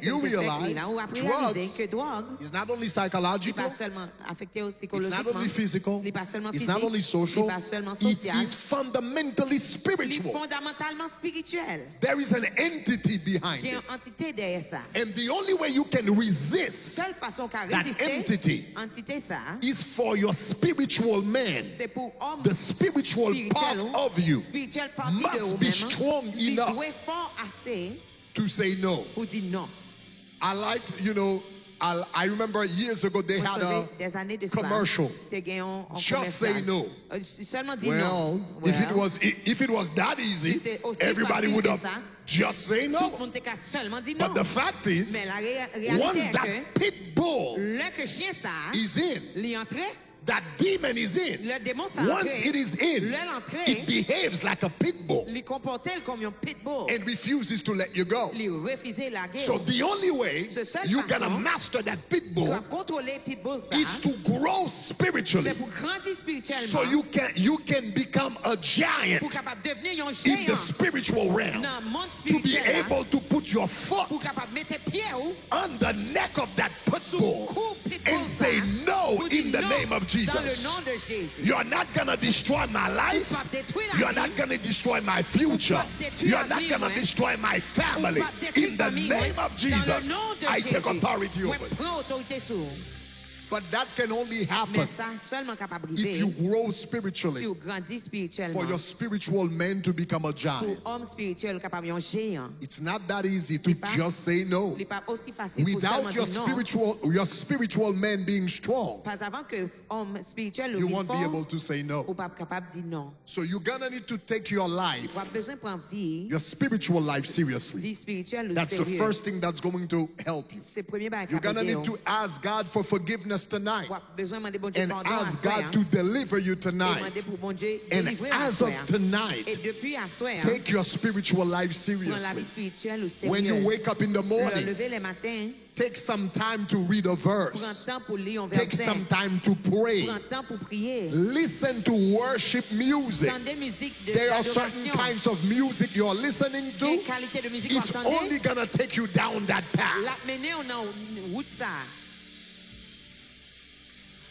you realize là, on va réaliser drugs que drogue is not only n'est psychological, pas seulement affecté it's not psychologiquement, only physical, n'est pas seulement it's physique, not only social, n'est pas seulement it social, is fundamentally il est spiritual. fondamentalement spirituel. There is an entity behind Il y a it. une entité derrière ça. And the only way you can resist Seule façon qu'à that résister, entity entité ça, is for your spiritual man, c'est pour homme the spiritual part of you, spirituel partie de must be vous-même, strong il enough doit être fort assez to say no. pour dire non. I liked, you know, I remember years ago they had a Des années de cela, commercial. t'es gagné en Just say commercial. no. Seulement dis Well, non. if it was that easy, C'était aussi everybody facile would que have ça. just say Tout no. le monde t'es seulement dit non. But the fact is, Mais la réalité once est that que pit bull le que chien ça, is in, l'y entré, that demon is in. le démon ça Once entré, it is in, le l'entré, it behaves like a pit bull l'y comportait comme un pitbull, and refuses to let you go. l'y refuser la guerre. So the only way Ce seul you can façon master that pit pour bull contrôler pitbull ça, is to grow spiritually, c'est pour grandir spirituellement, so you can become a giant pour capable devenir un in géant the spiritual realm, dans le monde to be spirituel, là, able to put your foot pour capable mettre pied ou on the neck of that pit bull coup pitbull and say ça, no pour in dire the non name of dans le Jesus. nom de Jésus. You're not gonna destroy my life. Pas détruire la You're vie. not gonna destroy my future. You're not gonna destroy my family. In the name of Jesus, I take authority over it. Prends autorité sur. But that can only Mais happen ça seulement capable if d'arriver you grow si spiritually, vous grandissez spirituellement. for your spiritual man to become a Pour giant. homme spirituel capable un géant. It's not that easy to just say no. Il n'est pas aussi facile pour seulement Without dire non. your spiritual man being strong, Pas avant que homme spirituel you le won't be able fort, to say no. ou pas capable de dire non. So you're gonna need to take your life, Vous avez besoin de prendre vie, your spiritual life seriously. vie spirituelle au That's the sérieux. first thing that's going to help you. C'est le premier bagage You're gonna capable need de to ask God for forgiveness tonight Vous avez besoin de demander bon Dieu and pardon à ask soir. God to deliver you tonight. Demander pour bon Dieu And délivrer à as soir. of tonight, Et depuis à soir, take your spiritual life prends la vie seriously. spirituelle au sérieux. When you wake up in the Le morning, lever les matins, take some time to read a prends verse. temps pour lire un Take verset. some time to pray. Prends temps pour prier. Listen to worship music. Entendez musique de There are certain d'adoration. kinds of music you're listening Quelle to. qualité de musique It's vous entendez? only gonna take you down that La path. mener on a route ça.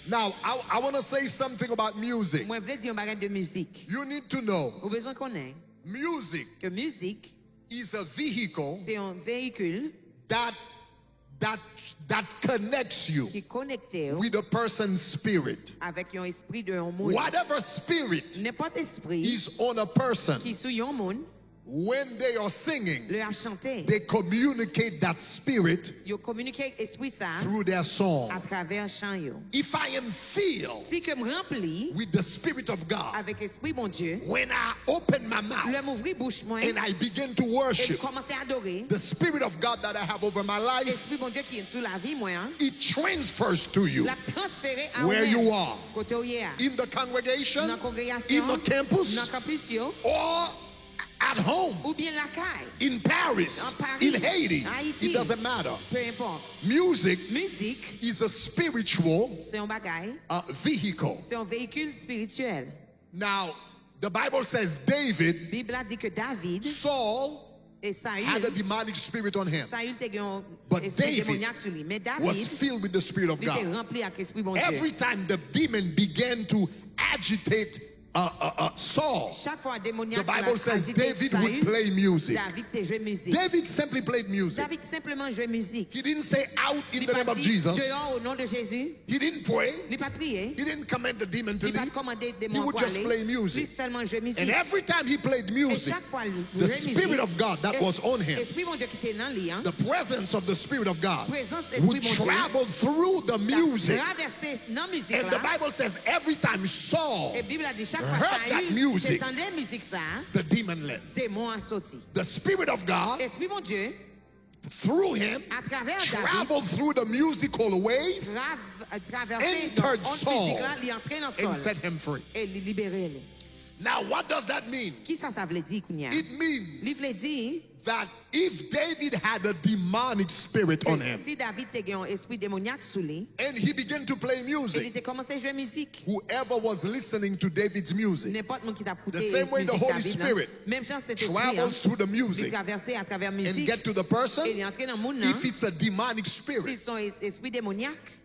Now, I want to say something about music. Moi, je voulais dire un bagage de musique. You need to know Au besoin qu'on ait music que musique is a vehicle c'est un véhicule that connects you qui connecte with a person's spirit. avec un esprit de un monde. Whatever spirit N'importe esprit is on a person, qui sous un monde, when they are singing, le a chanté, they communicate that spirit yo communique esprit ça through their song. à travers chant yo. If I am filled Si que me rempli with the Spirit of God, avec esprit bon Dieu, when I open my le mouth m'ouvrir bouche moi and I begin to et worship, commencer à adorer, the Spirit of God that I have over my life, esprit bon Dieu qui est sous la vie moi, it transfers to you l'a transféré à where you are, côté où il est, in the congregation, dans congrégation, in the campus, dans campus yo, or at home, ou bien la caille, in Paris, en Paris, in Haiti. Haïti. It doesn't matter. Peu importe. Music is a spiritual C'est un bagage, vehicle. c'est un véhicule spirituel. Now, the Bible says David, Bible a dit que David Saul et had a Saül, demonic spirit on him, Saül te un but esprit David démoniaque sur lui. Mais was David, filled with the Spirit of il était God. rempli avec esprit bon Dieu. Every time the demon began to agitate Saul, Chaque fois un démoniaque the Bible says David would play music. David te joué musique. David simply played music. David simplement jouait musique. He didn't say out in Il the pas name of dit Jesus. dehors au nom de Jésus. He didn't pray. Il pas prié. He didn't command the demon to Il pas leave. commandé des He démons would pour just aller. play Lui music. seulement jouait musique. And every time he played Et music, chaque fois il the jouait Spirit musique, of God that was on him, esprit bon Dieu qui était dans lui, hein, the presence of the Spirit of God présence d'esprit would bon Dieu, travel through the music. traversé dans musique And the là. Bible says every time Saul, Et Bible a dit chaque fois heard that Saül music, s'entendait musique ça, the demon left. démon a sorti. The Spirit of God, Esprit bon Dieu, through him, à travers David, traveled through the musical wave traversé dans entered onde Saul musique là, il est entré dans and sol set him free. et il libérait. Now, what does that mean? Qui ça veut dire Kounia? It Il means veut dire that if David had a demonic spirit on him si David te un esprit démoniaque sous lui, and he began to play il music, était commencé à jouer musique. whoever was listening to David's music N'importe qui t'a écouté The same way the musique Holy David, Spirit même chance cet esprit, travels through the il music traversait à travers and musique get to the person, et il est entré dans le monde. if it's a demonic Si spirit, son esprit démoniaque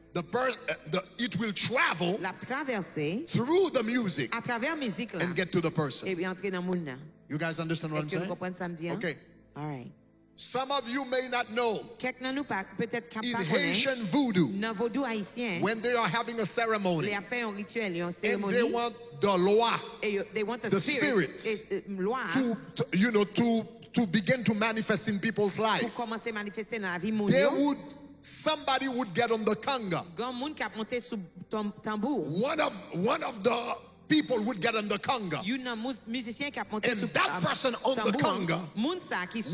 it will travel l'a traversé through the music à travers musique là and get to the person. et bien entrer dans le monde. You guys understand what I'm Est-ce que vous saying? comprenez ça me dit? Okay. All right. Some of you may not know, Quelqu'un nous pas peut-être in capable Haitian voodoo, dans vaudou haïtien, when they are having a les ceremony a fait un rituel, une and cérémonie they want the loi et they want the spirit loi to begin to manifest in people's pour life, commencer à manifester dans la vie somebody would get on the conga. Grand monde qui a monté sous tambour. One of the people would get on the conga. Musicien qui a monté And sous that person on the conga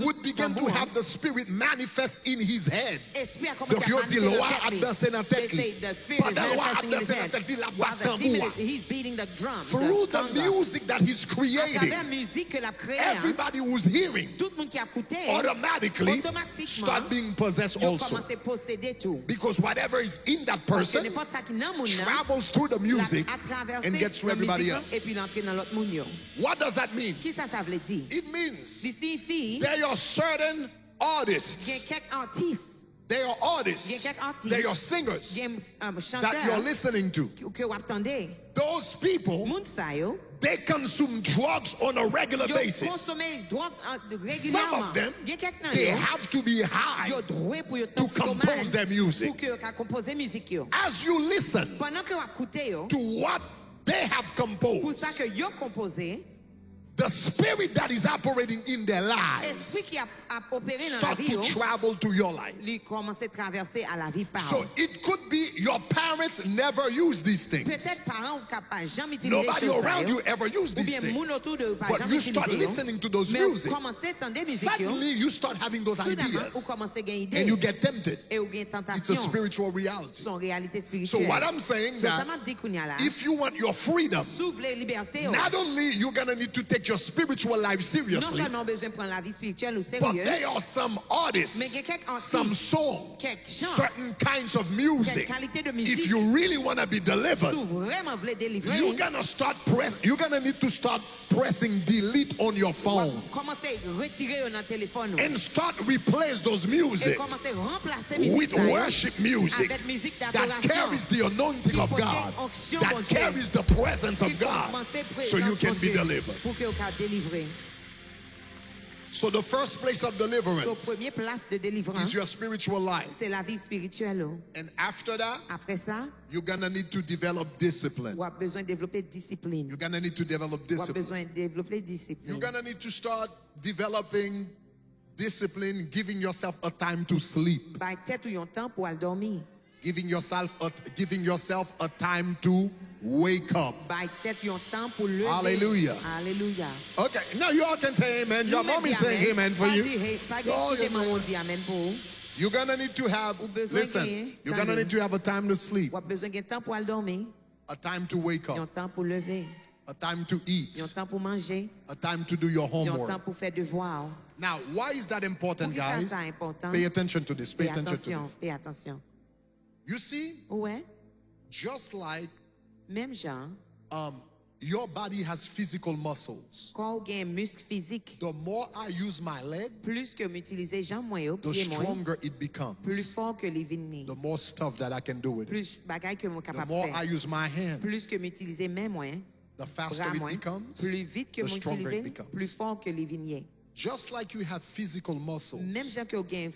would begin to have the spirit manifest in his head. Esprit a Donc commencé yo à di loi a dansé dans tête li. The spirit is Pendant loi a manifesting in his dansé dans head. tête li, la While bat the demon tambour. is, he's beating the drums. Through the conga. music that he's À creating, travers musique que l'a créé, everybody who's hearing tout le monde qui a écouté, automatically automatiquement, start being possessed ils ont also. commencé à posséder tout. Because whatever is in that Parce que person n'importe ça qui dans monde là, travels through the music a traversé and gets to la everybody musique else. et puis l'entrée dans l'autre monde. What does that mean? Qui ça veut dire? It means Il signifie there are certain artists, qu'il y a quelques artistes, they are artists, il y a quelques artistes, they are singers il y a that you're chanteurs listening to. que vous attendez. Those people, Moun sa yo, they consume drugs on a regular yo basis. consomme drogue Some régulièrement. of them, Il y a quelques nan they yo, have to be high yo droit pour yo to compose their music. pour que yo ka composer musique yo. As you listen Pendant que vous écoutez yo, to what they have pour composed, ça que yo composé, the spirit that is operating in their lives esprit qui a opéré dans la start vie to yo, travel to your life. lui commence à traverser à la vie par. So it could be your parents never use these things. Peut-être parents ou capable jamais utiliser Nobody choses around ça, you yo. ever use Ou these bien things. moun autour de pas But jamais you start utiliser yo. listening to those Mais music. vous commencez à entendre musique yo. Suddenly you start having those Soudainement, ideas vous commencez à gagner and you idée get tempted. et vous gagnez It's a tentation. spiritual reality. Son réalité So spirituelle. what I'm saying So, ça that m'a dit qu'on y a là. if you want your freedom, S'ouvre les libertés. not only you're gonna need to take your spiritual life Non seriously, seulement besoin de prendre la vie spirituelle au but sérieux, there are some artists, mais il y a quelques some artistes, songs, quelques chants, certain kinds of music. quelques qualités de If musique, you really want to be delivered, si vous vraiment voulez délivrer, you're gonna need to start pressing delete on your phone commencez à retirer dans le téléphone and start replace those et music commencez à remplacer with musique worship music avec musique that d'adoration carries the anointing of God, that carries the presence of God, so you can be delivered. pour que vous soyez délivré. So the first place of deliverance première place de délivrance, is your spiritual life. c'est la vie spirituelle. And after that, Après ça, you're going to need to develop discipline. vous avez besoin de développer discipline. You're going to need to develop Vous avez discipline. besoin de développer discipline. You're going to need to start developing discipline, giving yourself a time to sleep. By tête ou un temps pour aller dormir. Giving yourself a time to wake up. By tête ou un temps pour lever. Hallelujah. Alléluia. Okay, now you all can say amen. Your mom is saying amen for you. Oh, yes. You're going to need to have, listen, you're going to need to have a time to sleep, Vous avez besoin d'un temps pour aller dormir. a time to wake Un up, temps pour lever. a time to eat, Un temps pour manger. a time to do your Un temps homework. pour faire devoir. Now, why is that important, Pourquoi guys? ça, c'est important? Pay attention to this. Pay Fais attention to attention, this. fais attention. You see, Ouais, just like même genre, your body has physical muscles. quand on a un muscle physique, The more I use my leg, plus que m'utiliser jambes moins, the pieds moins, stronger it becomes. plus fort que les vignes, The more stuff that I can do with it. plus bagaille que moi The capable more de I faire, use my hand, plus que m'utiliser main moins, the faster bras it moins, becomes, plus vite que the stronger it m'utiliser, plus becomes. fort que les vignes. Just like you have physical muscles, Même gens qui ont un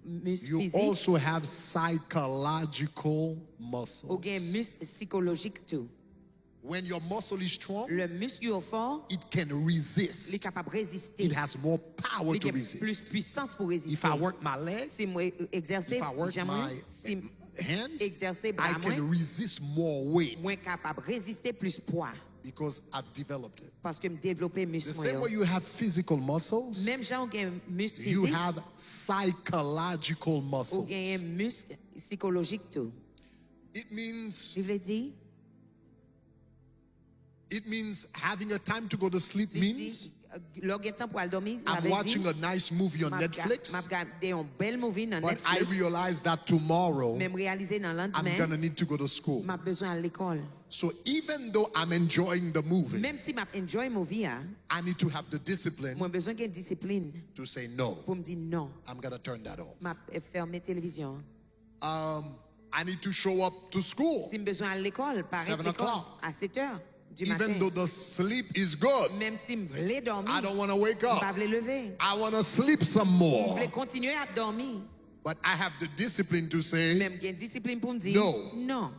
muscle you physique, also have psychological muscles. ont un muscle psychologique tout. When your muscle is strong, Le muscle est fort, it can il est resist. capable de résister. It has more power Il to a plus resist. puissance pour résister. If I work my legs, Si moi exercer if I work jambes, my si hands, exercer I bras can moins, resist more weight moins capable de résister plus poids because I've developed it. parce que me développer The muscle same moi. way you have physical muscles, Même gens ont un muscle you physique, have psychological ont muscles. un muscle psychologique tout. It means Je veux dire, having a time to go to sleep means le temps pour aller dormir, I'm watching a nice movie on Netflix, m'a regardé un bel movie dans but I Netflix. realize that tomorrow Même réaliser dans le I'm lendemain, gonna need to go to school. m'a besoin à l'école. So even though I'm enjoying the movie, Même si m'a enjoy movie, I need to have the discipline moi besoin de discipline to say no. pour me dire non. I'm gonna turn that off. M'a fermer télévision. I need to show up to school, Si j'ai besoin à l'école, par 7 l'école o'clock. à 7 heures du matin. even though the sleep is good. Même si je voulais dormir, I don't want to wake je ne up. voulais lever. I want to sleep some Je more. voulais continuer à dormir. But I have the discipline to say, Même j'ai une discipline pour me dire No. non,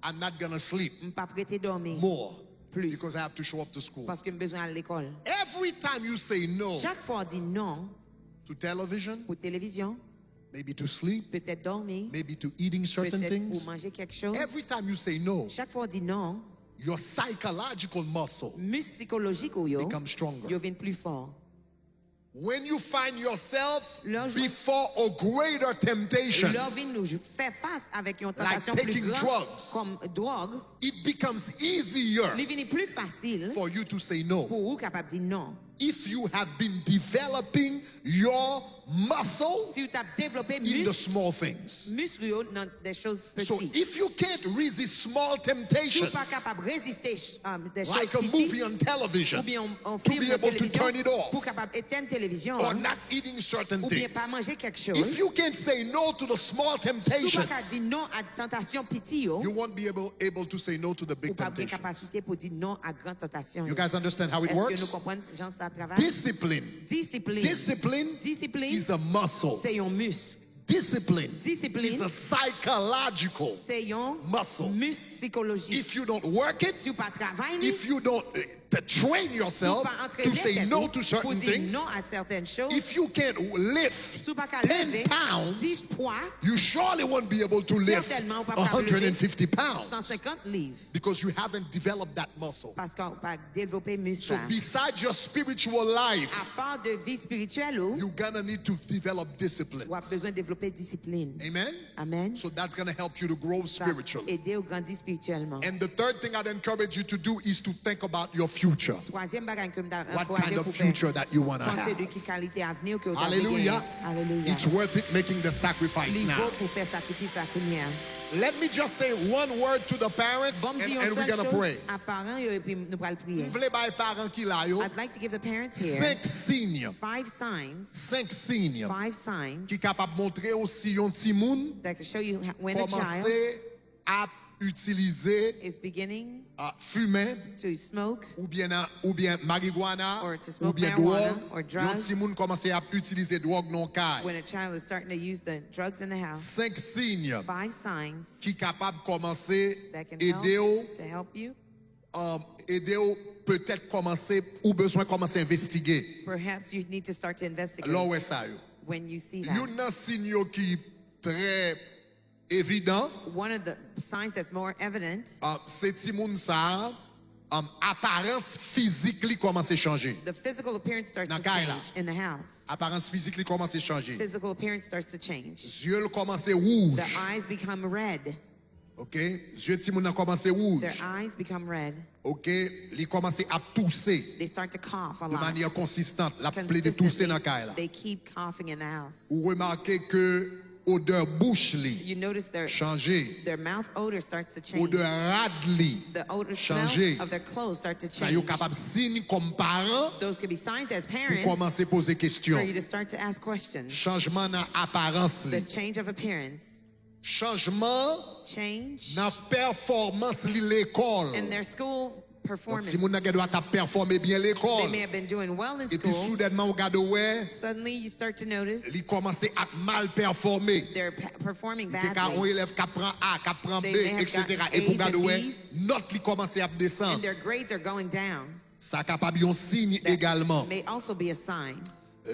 I'm not gonna sleep je ne pas prêter dormir more plus because I have to show up to school. parce que j'ai besoin à l'école. Every time you say no Chaque fois on dit non to television, pour télévision, maybe to sleep, peut-être dormir, maybe to eating certain peut-être pour things, manger quelque chose. every time you say no, Chaque fois on dit non, your psychological muscle muscle psychologique ou yo, becomes stronger. yo vient plus fort. When you find yourself Là, je- before a greater temptation, Là vient nous faire face avec une tentation Like plus taking grande drugs. comme drogue. it becomes easier Il vient plus facile for you to say no. pour vous capable de dire non. If you have been developing your muscle Si vous avez développé in the muscle small things. dans des choses So petites. if you can't resist small Si vous temptations, n'êtes pas capable de résister des choses like a petites, movie on ou television, bien on to film be de able to télévision, turn it off, pour capable d'éteindre la télévision, or not eating certain ou bien things, pas manger quelque chose. if you can't say no to the small Si vous temptations, pas capable de dire non à tentation petite, you won't be able to say no to the ou big pas bien temptations. capacité pour dire non à grande tentation. You guys understand how it Est-ce que works? nous comprenons gens ça travaille? Discipline. Discipline. Discipline Discipline, is a muscle. c'est un muscle. Discipline Discipline, is a psychological c'est un muscle. muscle psychologique. If you don't work it, Si vous pas travaillez, if you don't to train si vous yourself pas to entraîner say tête no vous to pour certain dire things, non à certaines choses, if you can't lift si vous pas qu'à 10 lever pounds, 10 poids, you surely won't be able to lift certainement vous pas capable de lever 150 pounds 150 livres because you haven't developed that muscle. parce qu'on pas développer muscle. So besides your spiritual life, À part de vie spirituelle, you're gonna need to develop discipline. vous avez besoin de développer discipline. Amen? Amen. So that's gonna help you to grow Ça spiritually. aider au grandir spirituellement. And the third thing I'd encourage you to do is to think about your future. Troisième bagage que What kind of future that you want to penser de have. qui qualité avenir que vous Hallelujah. Alléluia. It's worth it making the sacrifice Il now. vaut pour faire sacrifice à première. Let me just say one word to the parents Bon, and dis une we're seule going to chose pray. à parents et puis nous allons prier. Vle bay parents qui la yo, I'd like to give the parents here 5 signes, 5 signs, 5 signes 5 signs qui capable montrer aussi yon ti moun that can show you when a child commencer à utiliser fumer ou bien marijuana ou bien drogue. Yon ti moun commence à utiliser drogue non kai. When a child is starting to use the drugs in the house, 5 signes 5 signs qui capable commencer that can aider help you. Aider peut-être commencer ou besoin commencer à investiguer. Perhaps you need to start to investigate. Là où est ça yo? When you see that. Yon signe qui très évident. One of the signs that's more evident. C'est ti moun sa apparence physique li commence à changer. The physical appearance starts to change in the house. Apparence physique li commence à changer. Physical appearance starts to change. Yeux commence rouge. The eyes become red. OK, yeux ti moun commence rouge. Their eyes become red. OK, li commence à tousser. They start to cough a lot. De manière consistante, la plaie de tousser dans caille là. They keep coughing in the house. Ou remarquez que odeur bouche li changer. Their mouth odor starts to change. Odeur rad li changer. Of their clothes start to change. Ça yo capable signe comme parent. Those could be signs as parents. Pour commencer à poser questions. For you to start to ask questions. Changement dans apparence li. The change of appearance. Changement dans performance li l'école. In their school performance. Si moun nan doit performer bien l'école. They may have been doing well in school. Et puis soudainement on regarde ouais. Suddenly you start to notice. Li commencer à mal performer. They're performing badly. On élève qui prend A, qui prend B, etc. Et pour regarder ouais, note li commencer à descendre. And their grades are going down. Ça capable un signe également. May also be a sign.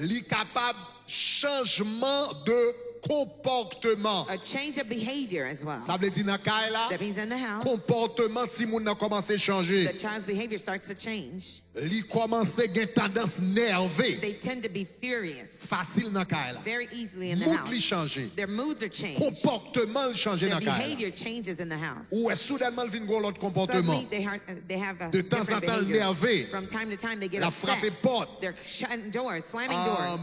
Li capable changement de comportement. A change of behavior as well. Ça veut dire dans cas là. That means in the house. Comportement si moun a commencé à changer. The child's behavior starts to change. Li commence à une tendance nervée. They tend to be furious. Facile dans cas là. Very easily in the mood house. Li changer. Their moods are changed. Comportement changer dans cas là. Their behavior changes in the house. Ou est soudainement vient gros l'autre comportement. They have a de temps en temps nerveux. From time to time they get la upset. Frapper porte. They're shutting doors, slamming doors.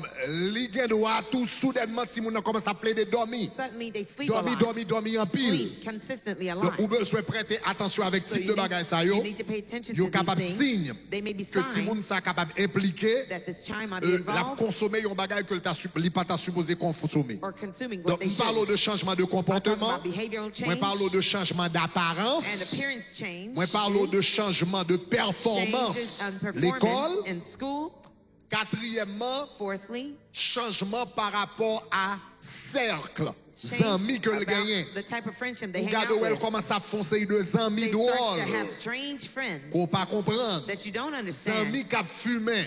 Li gen doit tout soudainement si moun a commence à plaider dormir. Suddenly they sleep a lot. Dormi en pile. Sleep consistently a lot. Donc ou besoin prêter attention avec type de bagage ça yo. Yo capable signe que si moun ça capable impliquer la consommer un bagage que li pas ta supposé consommer. Donc on parle de changement de comportement. On parle de changement d'apparence. On parle de changement de performance. L'école. Quatrièmement, changement par rapport à cercle. Amis que le gagnent. Regarde où elle commence à foncer de amis drôles. Qu'on pas comprendre. Amis qui fument.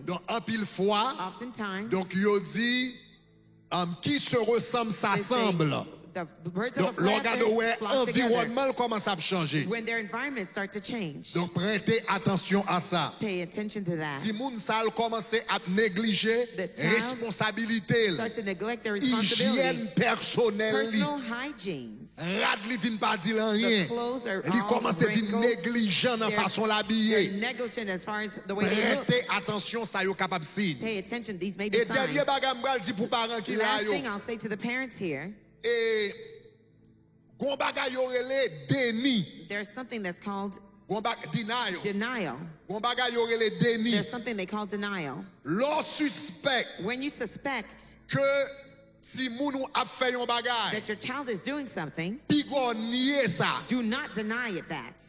Donc un pile fois. Donc il dit qui se ressemble s'assemble. Donc, l'environnement commence à changer. Donc, prêtez attention à ça. Si moun sal commence à négliger responsabilité, hygiène personnelle, rad li vin pas dire rien. Il commence à être négligent dans la façon l'habiller. Prêtez attention, ça yo capable signe. Et dernier bagam bral dit pour parents qui là yo. Et gon bagay yo rele déni. There's something that's called denial. Gon bagay yo rele déni. There's something they call denial. L'on suspect. When you suspect que si moun ou ap fait yon bagay. That your child is doing something. Pi gon nier ça. Do not deny it that.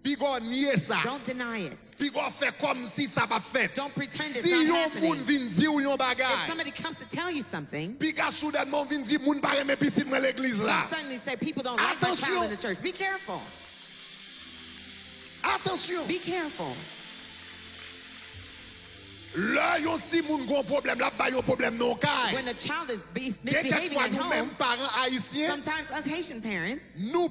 Pi gon nier ça. Don't deny it. Pi gon fait comme si ça pas fait. Don't pretend it's si not yon happening. Moun vin di ou yon bagay. If somebody comes to tell you something. Pi ga soudainement vin di moun pa reme petit dans l'église là. Suddenly say people don't like my child in the church. Be careful. Attention. Be careful. Là, yon si moun gon problème, là ba yon problème non kay. When the child is misbehaving at home, parents haïtiens, sometimes us Haitian parents, nous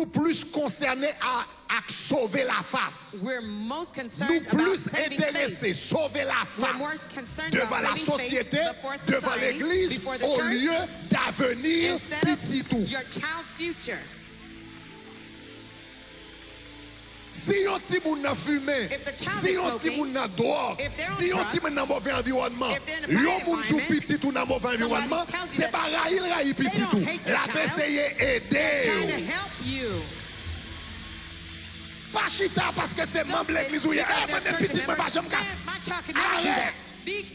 plus concernés à sauver la face. We're most concerned nous plus about intéressés sauver la face devant la société, devant l'église, au lieu d'avenir petit tout. Your child's future. Si yon ti moun nan fume, si yon ti moun nan drogue, si yon ti moun nan mauvais environnement, yon moun sou petit ou nan mauvais environnement, c'est pas raïl petit tout. La essayer aider. Pas chita parce que c'est membre l'église ou y'a même petit, mais pas j'aime.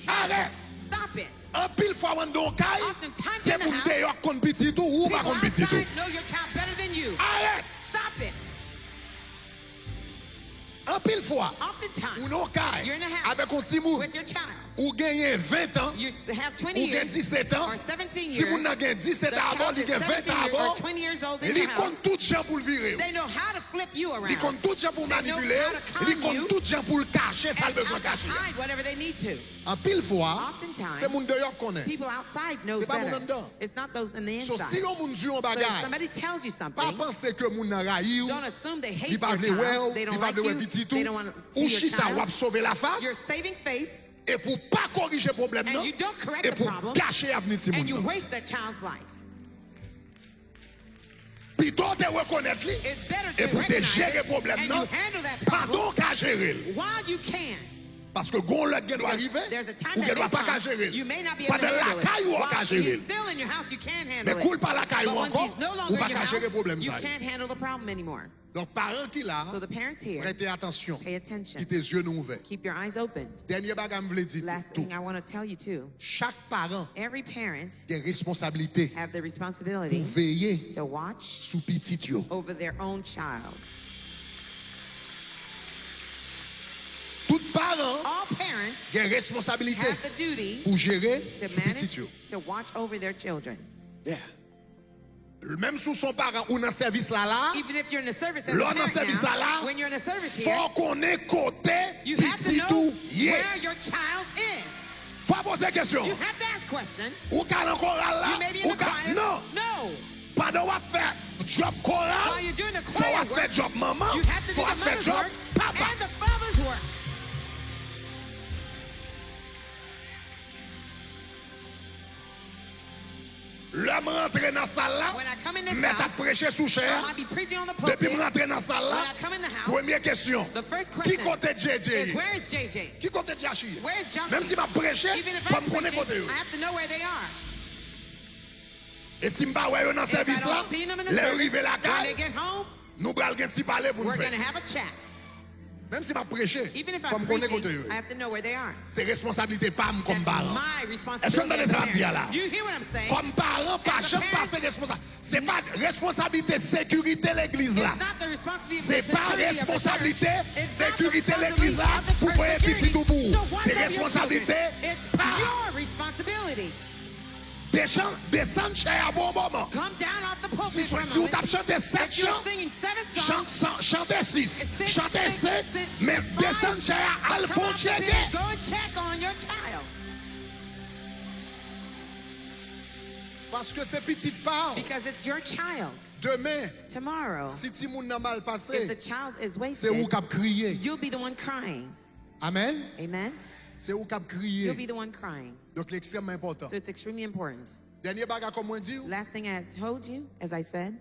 Arrête! Stop it. En pile fois on don kay, Oftentimes c'est in the moun house, dehors kon petit tout ou pas People kon petit tout. outside know your child better than you. Arrête. Stop it. En pile fois, Oftentimes, ou non kay, you're in a house avec un petit moun, with your child. ou gagné 20 ans, You have 20 ou gagne years 17 ans, or 17 si years. moun nan gagne 17 The ans avant, child il is gagne 20 17 ans years or avant, 20 years old in il your house. compte tout gens pour le virer. They know how to flip you around. Il compte tout gens pour They know manipuler, how to con il compte you tout gens pour le cacher, ça le and besoin how to cacher. hide whatever they need to. En pile fois, Oftentimes, c'est moun dehors connaît. People outside knows C'est pas moun better. en dedans. It's not those in the So inside. si yon moun dit yon So if bagay, somebody tells you pas something, penser que moun nan rayi ou, don't assume they hate il pas your vle wè child. ou, They il don't pas like vle wè you. petit They tout, don't want to ou see your chita wap child. sauver la You're face, saving face, et pour pas corriger problème and non, you don't correct et the pour problem, cacher avenir ti and moun you nan. waste that child's life. Plutôt te reconnaître li, It's better et to pour te recognize gérer it, problème and non, you handle that pardon problem qu'à gérer. while you can. Parce que gon l'autre gen doit arriver, There's a time ou that gen may doit pas come, qu'à gérer. you may not be able Pas to de la handle it. caille ou qu'à While gérer. he's still in your house, you can Mais handle coule it. pas la caille But ou when encore, he's no ou longer pas in your qu'à gérer house, problème you ça. can't handle the problem anymore. Donc parents qui là, So the parents here, prêtez attention, pay attention. qui tes yeux nous ouverts. Keep your eyes open. Dernier bagage me vle dire Last tout. thing I want to tell you too, Chaque parent every parent a une responsabilité have the pour responsibility veiller to watch sous petit yo. over their own child. Tout parent All parents a une responsabilité have the duty pour gérer to sous petit manage, yo. to watch over their children. Yeah. Même sous son parent ou dans service là, Even if you're in the service as a l'on dans parent service now, là, when you're in the service here, faut qu'on ait côté you have to petit know tout yeah. where your child is. Faut poser question. You have to ask question. Ou ka nan choral là, You may be in ou the ka choir. non. No. Pendant wa faire job choral, While you're doing the faut wa choir faire work, job maman, you have to do faut wa the faire mother's job work papa. and the father's work. L'homme rentre dans la salle là, When I come in this met à house, prêcher sous I chair. might be preaching on the Depuis pulpit. me rentrer dans la salle là, When I come in the house, première question. the first Qui question côté JJ? is, where is JJ? Qui côté Jachi? Where is Johnson? Même si m'a prêché, Even if faut I'm me connaître preaching, côté yo. I have to know where they are. Et si m'pa ouais yo dans If I service là, don't see them in the les service, arriver la when they caille, get home, nous pral gen ti parler pour nous we're going to faire. have a chat. Même si m'a prêché, Even if faut I'm me connaître côté preaching, yo. I have to know where they are. C'est responsabilité pas m comme That's parent. my Est-ce que vous responsibility entendez as a ça me dire là? parent. Do you hear what I'm saying? Comme parent, pas As a jamais parent, passer responsable. C'est pas responsabilité sécurité l'église là. It's not the responsibility of C'est the pas security of the responsabilité church. It's not the sécurité responsibility l'église là of the pour church payer petit security. tout bout. So watch C'est over your responsabilité children. It's pas your responsibility. descendre chez à bon moment. Come down off the pulpit Si for a vous moment. tapez chanter 7 If you're chants, singing 7 songs, chantez 6, Six, chantez six, 7, six, mais six, descendre five. chez à come Alphonse off the pit, checker. go and check on your child. Parce que c'est petit part. Because it's your child. Demain, Tomorrow, si ti moun nan mal if the passé, child is c'est où wasted, k'ap crier. you'll be the one crying. Amen. Amen? C'est où k'ap You'll be crier. the one crying. Donc l'extrêmement important. So it's extremely important. Dernier bagage comme on dit, Last thing I told you, as I said,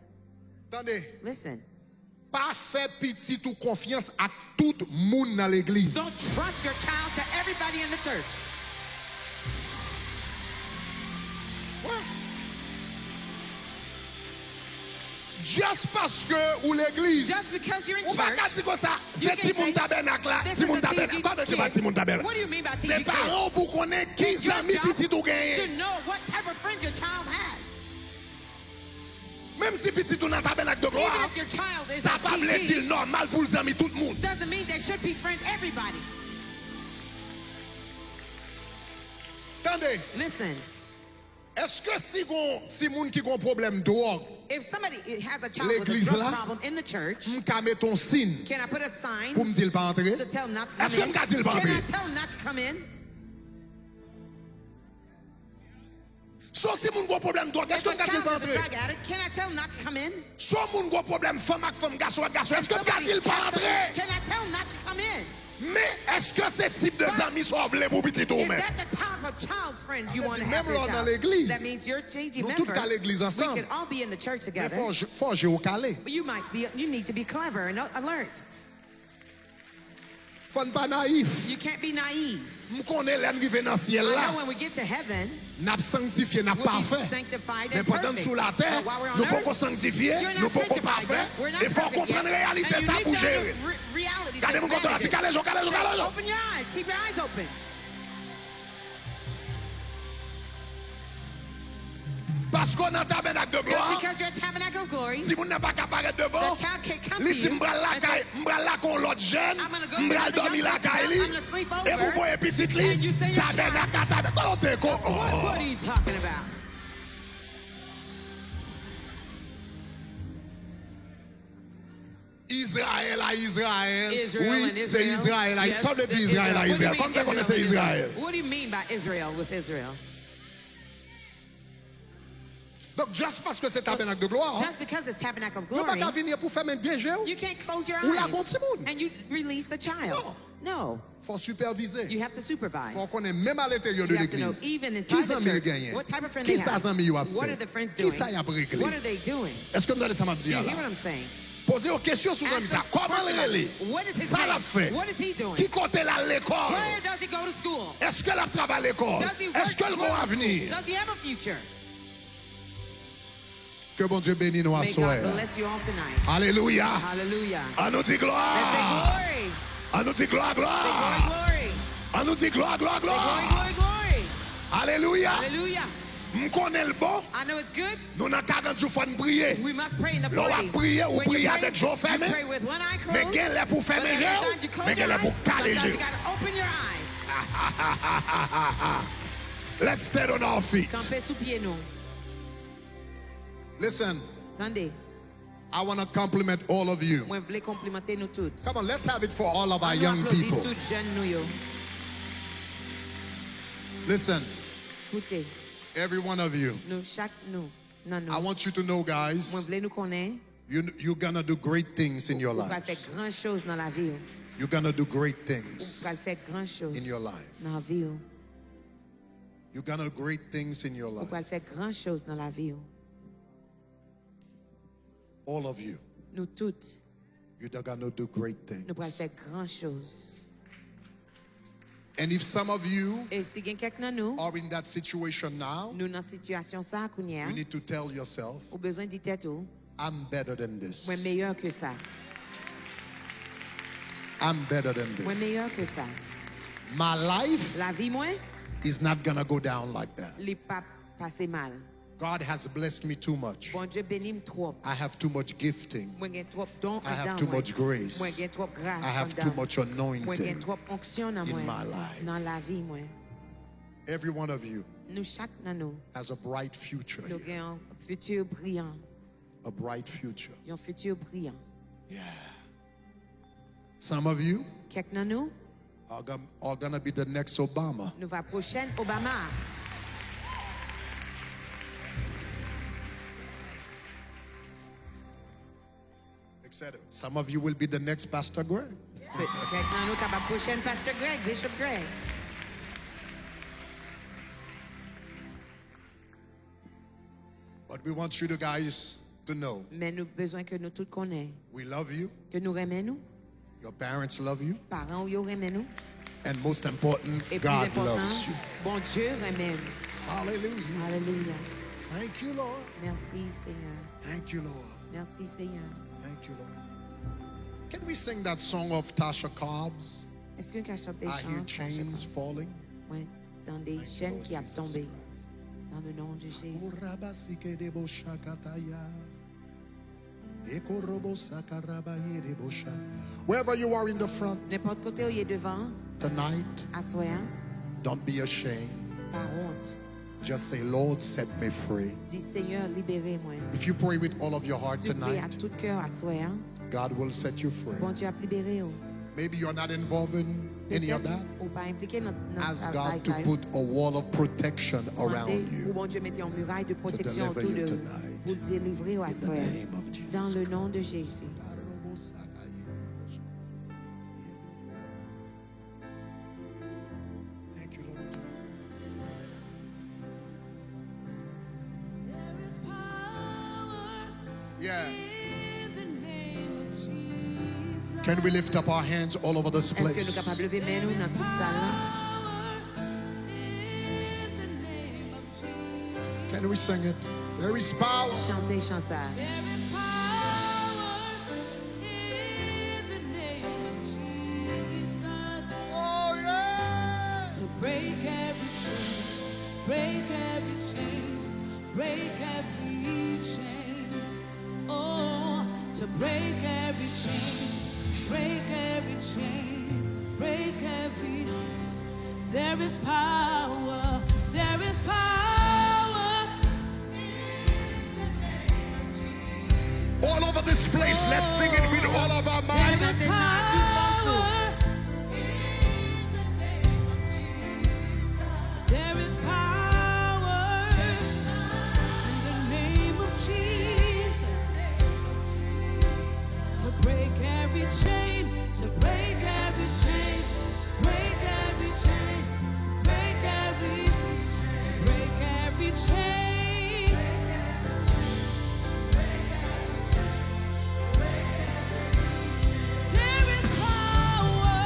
attendez, listen, pas faire petit ou confiance à tout monde dans l'église. don't trust your child to everybody in the church. Just parce que ou l'église. Just because you're in Ou pas church, qu'à dire comme ça, you c'est can Timon say, Tabernacle là, this Timon is a Tabernacle. TG Pas de pas kids. Timon Tabernacle. What do you mean by TG C'est kids? parents pour connaître qui It's your amis job petit ou to gagné. know what type of friend your child has. Même si petit ou dans tabernacle de Even gloire, if your child is ça a pas blé TG, dire normal pour les amis tout le monde. doesn't mean they should befriend everybody. Attendez, Listen, est-ce que si moun qui a un problème dehors, if somebody has a child with a l'église drug là, problem in the church, m'ka met ton signe can I put a sign pour me dire pas entrer? to tell him not to come Est-ce que in? m'ka dire pas Can I entrer? tell him not to come in? Soit si moun a un problème dehors, est-ce If que a m'ka dire child pas is a entrer? drug addict, can I tell him not to come in? Soit moun a un problème femme avec femme, garçon avec garçon, est-ce que m'ka dire pas entrer? Can I tell him not to come in? Mais est-ce que ce type de amis sont vle pour petit ou Is même? that the type of child friend you veut want to dire, have même for your là dans child? l'église, That means you're JG nous member. tous à l'église We ensemble. can all be in the church Mais together. faut géocaler. But you need to be clever and alert. Faut pas naïf. You can't be naive. Nous connaissons l'arrivée dans le ciel I know là. when we get to heaven, N'a sanctifié, n'a we'll pas be fait. sanctified Mais and pendant perfect. sous la terre, But while we're on nous earth, pouvons sanctifier, you're nous not pouvons pas sanctified faire. yet. We're not Il faut perfect comprendre la yet. réalité And ça you pour need to gérer. know reality. Regardez-moi Take contre la advantage of it. calèche. Open your eyes. Keep your eyes open. Parce qu'on a un tabernacle de gloire. Because you're a tabernacle of glory. Si vous n'avez pas qu'à apparaître devant, The child can't come to il dit you. m'bral con l'autre jeune, I'm gonna go m'bral to the dormi la young person, caille, I'm gonna sleep over, et vous voyez petit and li, you say your tabernacle. What are you talking about? Israël à Israël. Israel Oui, and c'est Israel. Israël à Yes, ça veut dire the Israël à Israel. Israël. Comme vous connaissez Israël. What do you mean by Israel with Israel? Donc, juste parce que c'est tabernacle de gloire, Just because it's tabernacle of vous ne pouvez glory, pas venir pour faire un piège. you can't close your Ou la eyes continue. and you release the child. No, Il faut superviser. you have to Il supervise. faut qu'on ait même à l'intérieur de You have to know, l'église. even Qui inside ça the m'a church, gagné? what type of friend Qui they ça have? amis a What are fait? the friends Qui doing? ça y a réglé? What are they doing? Est-ce que vous allez ça m'a Do dit you là? hear what I'm saying? Posez aux questions sous ami ça. Comment il est? What is his Ça l'a name? fait. What is he doing? Qui compte là à l'école? Where does he go to school? Est-ce qu'elle a travaillé à l'école? Does he work? Est-ce qu'elle a un avenir? Does he have a future? Que bon Dieu bénisse nous à May soir. God bless you all tonight. Alléluia. Hallelujah. On nous dit Let's say gloire. glory. On nous dit gloire, Say gloire. glory, glory. On nous dit gloire, gloire, Say glory, gloire. glory, glory. Alléluia. Hallelujah. M'connais le bon. I know it's good. Nous n'avons 40 jours pour prier. We must pray in the L'on va 40. prier ou When you prier pray, avec jour fermé. you pray with one eye Mais closed. qu'elle est pour But fermer les every yeux. time you close Mais your qu'elle est eyes, pour caler les sometimes yeux. you gotta open your eyes. Let's stand on our feet. Camper sous pied nous. Listen, Attendez. I want to compliment all of you. Moi, je voulais complimenter nous tous. Come on, let's have it for all of our On young applaudit people. toutes jeunes nous, yo. Listen, Écoutez, every one of you, nous, chaque nous, non, I nous. want you to know, guys, Moi, je voulais nous connaître. you're going to do great things in your On va life. faire grand chose dans la vie. You're going to do great On things va faire grand chose in your life. dans la vie. You're going to do great things in your On life. va faire grand chose dans la vie. All of you, Nous toutes, you're going to do great things. nous allons faire grand chose. And if some of you Et si quelqu'un de nous, are in that situation now, nous dans situation ça, you need to tell yourself, ou besoin de tête ou, I'm better than this. moi meilleur que ça. I'm better than Moi this. meilleur que ça. My life La vie moi, is not going to go down like that. les pas passer mal. God has blessed me too much. Bon Dieu bénit trop. I have too much gifting. Moi j'ai trop don I have dedans, too moi. much grace. Moi j'ai trop grâce I have dedans. too much Moi j'ai anointing. trop onction dans in moi. my life. Dans la vie moi. Every one of you Nous chaque dans nous, has a bright future nous here. avons un futur brillant. A bright future. Un futur brillant. Yeah. Some of you Quelqu'un de nous, are going to be the next Obama. nous va prochaine Obama. Etc. Some of you will be the next Pastor Greg. Quelqu'un d'autre va prochaine Pasteur Greg, Bishop Greg. But we want you guys to know Mais nous besoin que nous tous connaissons, we love you. que nous aimons nous, Your parents love you. parents ou aiment nous, And most important, et plus God important, loves you. bon Dieu aime. Hallelujah. Alléluia. Thank you, Lord. Merci Seigneur. Thank you, Lord. Merci Seigneur. Thank you, Lord. Can we sing that song of Tasha Cobbs? Est-ce que quelqu'un chante des I hear chants? chains falling. Oui, dans des chaînes qui ont tombé. Dans le nom de Jésus. Wherever you are in the front N'importe côté où il est devant, tonight, assoyant, don't be ashamed. par honte. Just say, Lord, set me free. Dis Seigneur, libérez-moi. If you pray with all of your heart Si vous priez à tonight, tout cœur, assoyant, God will set you free. bon Dieu a libéré. Maybe you're not involved in any of that. Ou pas impliqué dans Ask travail God to put a wall of protection around Ou you. bon Dieu mette en muraille de protection deliver autour you de vous. tonight. Pour délivrer au In the assoyant. name of Jesus. Dans le nom de Jésus. Thank you, Lord. Yeah. Can we lift up our hands all over this Est-ce que nous place? sommes capables de lever main nous dans toute salle là? Can we sing it? There is power. Chanter chansa. Oh, yeah. To break every chain, break every chain. Oh, to break every chain, break every chain, break every. There is power, there is power in the name of Jesus. All over this place, let's sing it with all of our minds. There is power in the name of Jesus. There is power in the name of Jesus. To break every chain, to break every chain, break every chain, break every, to break every chain. There is power.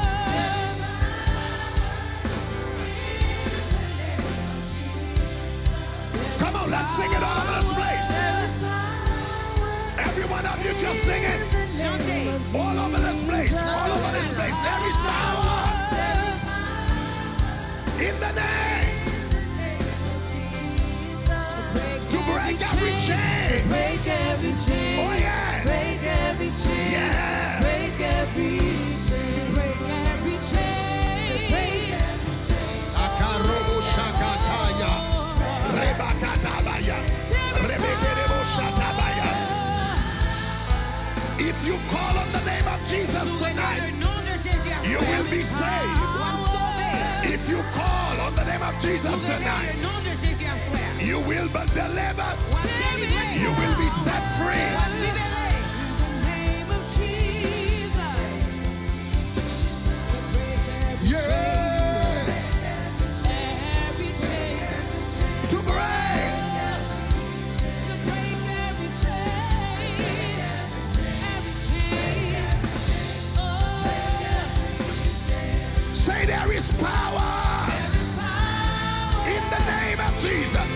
Come on, let's sing it all over this place. There is power. Every one of you just sing it. Chantez. All over this place, all over this place. There is power in the name to break every chain. Break every chain. Oh yeah. Break every chain. Yeah. Break every chain. To break every chain. Break every chain. Akarobo shakataya, rebakatabaya, rebekerebo shatabaya. If you call on the name of Jesus tonight, you will be saved. If you call on the name of Jesus tonight, you will be delivered. You will be set free. In the name of Jesus. To break every Yeah. every chain. To break. To break every chain. Every chain. Oh, Say there is power there is power. in the name of Jesus.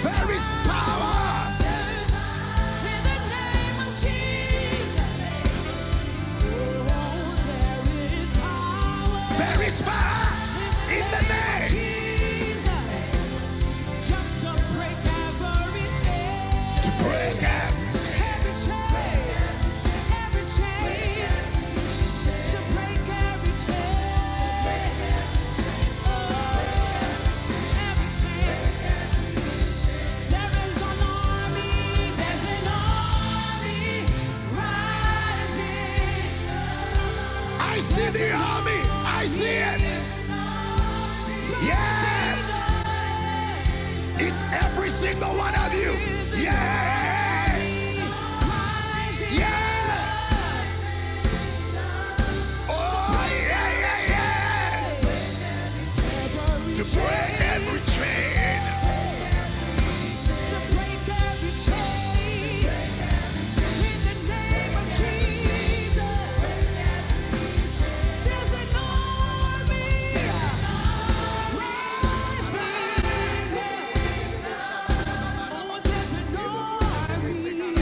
There is power. In the name of Jesus. Oh, there is power. There is power in the name Jesus. Just to break every chain. to break every. Every chain. Every chain. To break every chain. Oh, every chain. There is an army. There's an army rising. I see the army. I see it. Yes. It's every single one of you. Yeah. Yeah. Oh, yeah, yeah, yeah. To break every chain. To break every chain. In the name of Jesus. There's an army rising. Oh, there's an army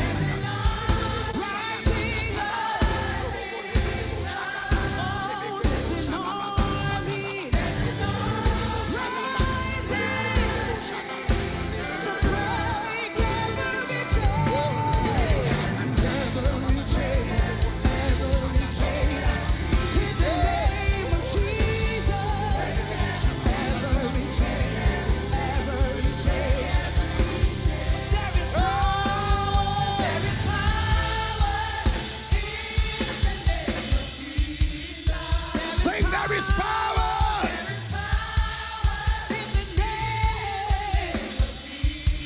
rising up. Oh, there's an army Sing there is power.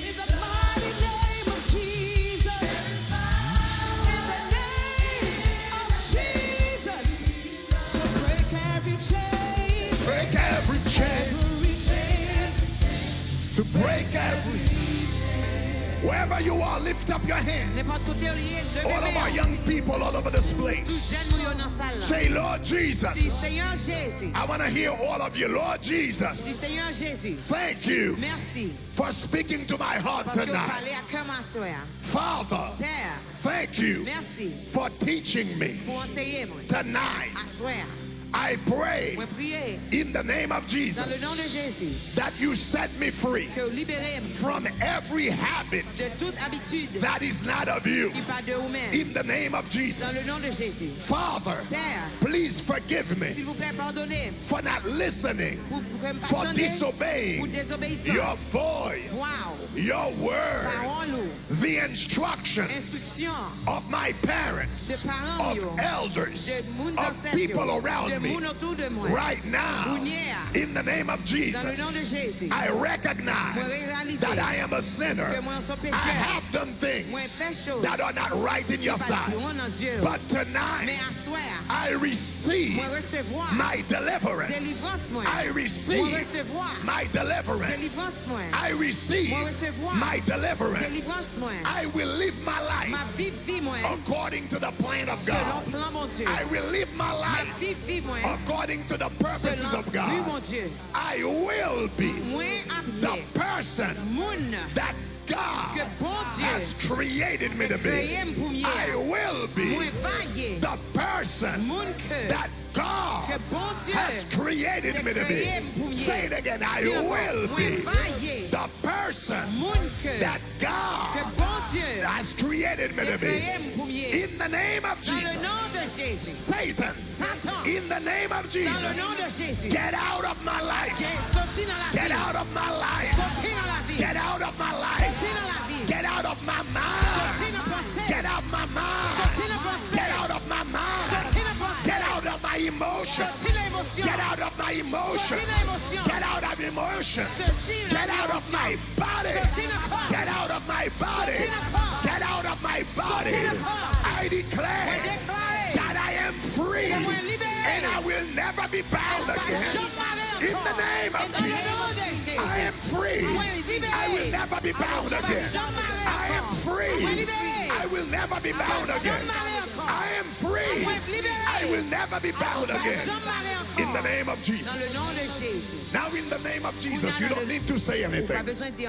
in the mighty name of Jesus. In the name of Jesus. So break every chain. Break every chain. Every chain. To break every. Wherever you are, lift up your hand. All of our young people all over this place. Say, Lord Jesus. Seigneur Jésus. I want to hear all of you. Lord Jesus. Seigneur Jésus. Thank you Merci. for speaking to my heart Parce que vous tonight. parlez à cœur ma soeur. Father, Père, thank you merci for teaching me pour enseigner moi. tonight. À soir. I pray Moi prier in the name of Jesus dans le nom de Jésus that you set me free que vous libérez from every habit de toute habitude that is not of you. qui part de vous-même. In the name of Dans Jesus. le nom de Jésus. Father, Père, please forgive me s'il vous plaît, pardonnez for not listening, pour for pour disobeying désobéissance. your voice, Wow. your word, Parole, the instruction instruction of my parents, de parents, of elders, de moun of ancêtres, people de around me. moun autour de moi. Right now, Lumière. in the name of Dans le Jesus, nom de Jésus. I recognize Moi réaliser that I am a sinner. que moi suis I pécheur. have done Moi things fait choses that are not right in your pas sight. bon dans Dieu. But Mais tonight, à soir, I receive moi recevoir my deliverance. délivrance moi. I Moi receive recevoir my deliverance. délivrance moi. I receive Moi recevoir my deliverance. délivrance moi. I will live my Ma life vie moi. according to the plan of Selon God. plan mon Dieu. I will live my Ma life vie moi. according to the purposes Selon of but God. mon Dieu. I will be Moi the appelé person moun that God que bon Dieu has created me to be. créé pour mieux. I will Moi be vaillé. the person Moun que that God que bon Dieu has created me to créé pour be. mieux. Say it again. I Dis encore, will moi be vaillé. the person Moun que that que God bon Dieu has created me to be. créé pour mieux. In the name of Dans le Jesus, nom de Jésus. Satan, Satan. in the name of Dans le nom Jesus, de Jésus. get out of my life. Sorti dans la Get vie. out of my life. Sorti dans la vie. Get out of my Sorti life. dans la vie. Get out of my Sorti mind. dans pensée. Get out of my mind. Sorti dans pensée. Get out of my mind. Sorti dans pensée. Get out of my emotions. Sorti dans émotion. Get out of my emotions. Sorti dans émotion. Get out of emotions. Sorti dans Get out of my body. Sorti dans corps. Get out of my body. Sorti dans corps. Get out of my body. Sorti dans corps. I declare Moi déclaré that I am free que moi libéré. and I will never be bound again. In the name of Jesus, I am free. I will never be bound again. I am free. I will never be bound again. I am free. I will never be bound again. In the name of Dans Jesus. le nom de Jésus. Now, in the name of Jesus, you don't need to say anything.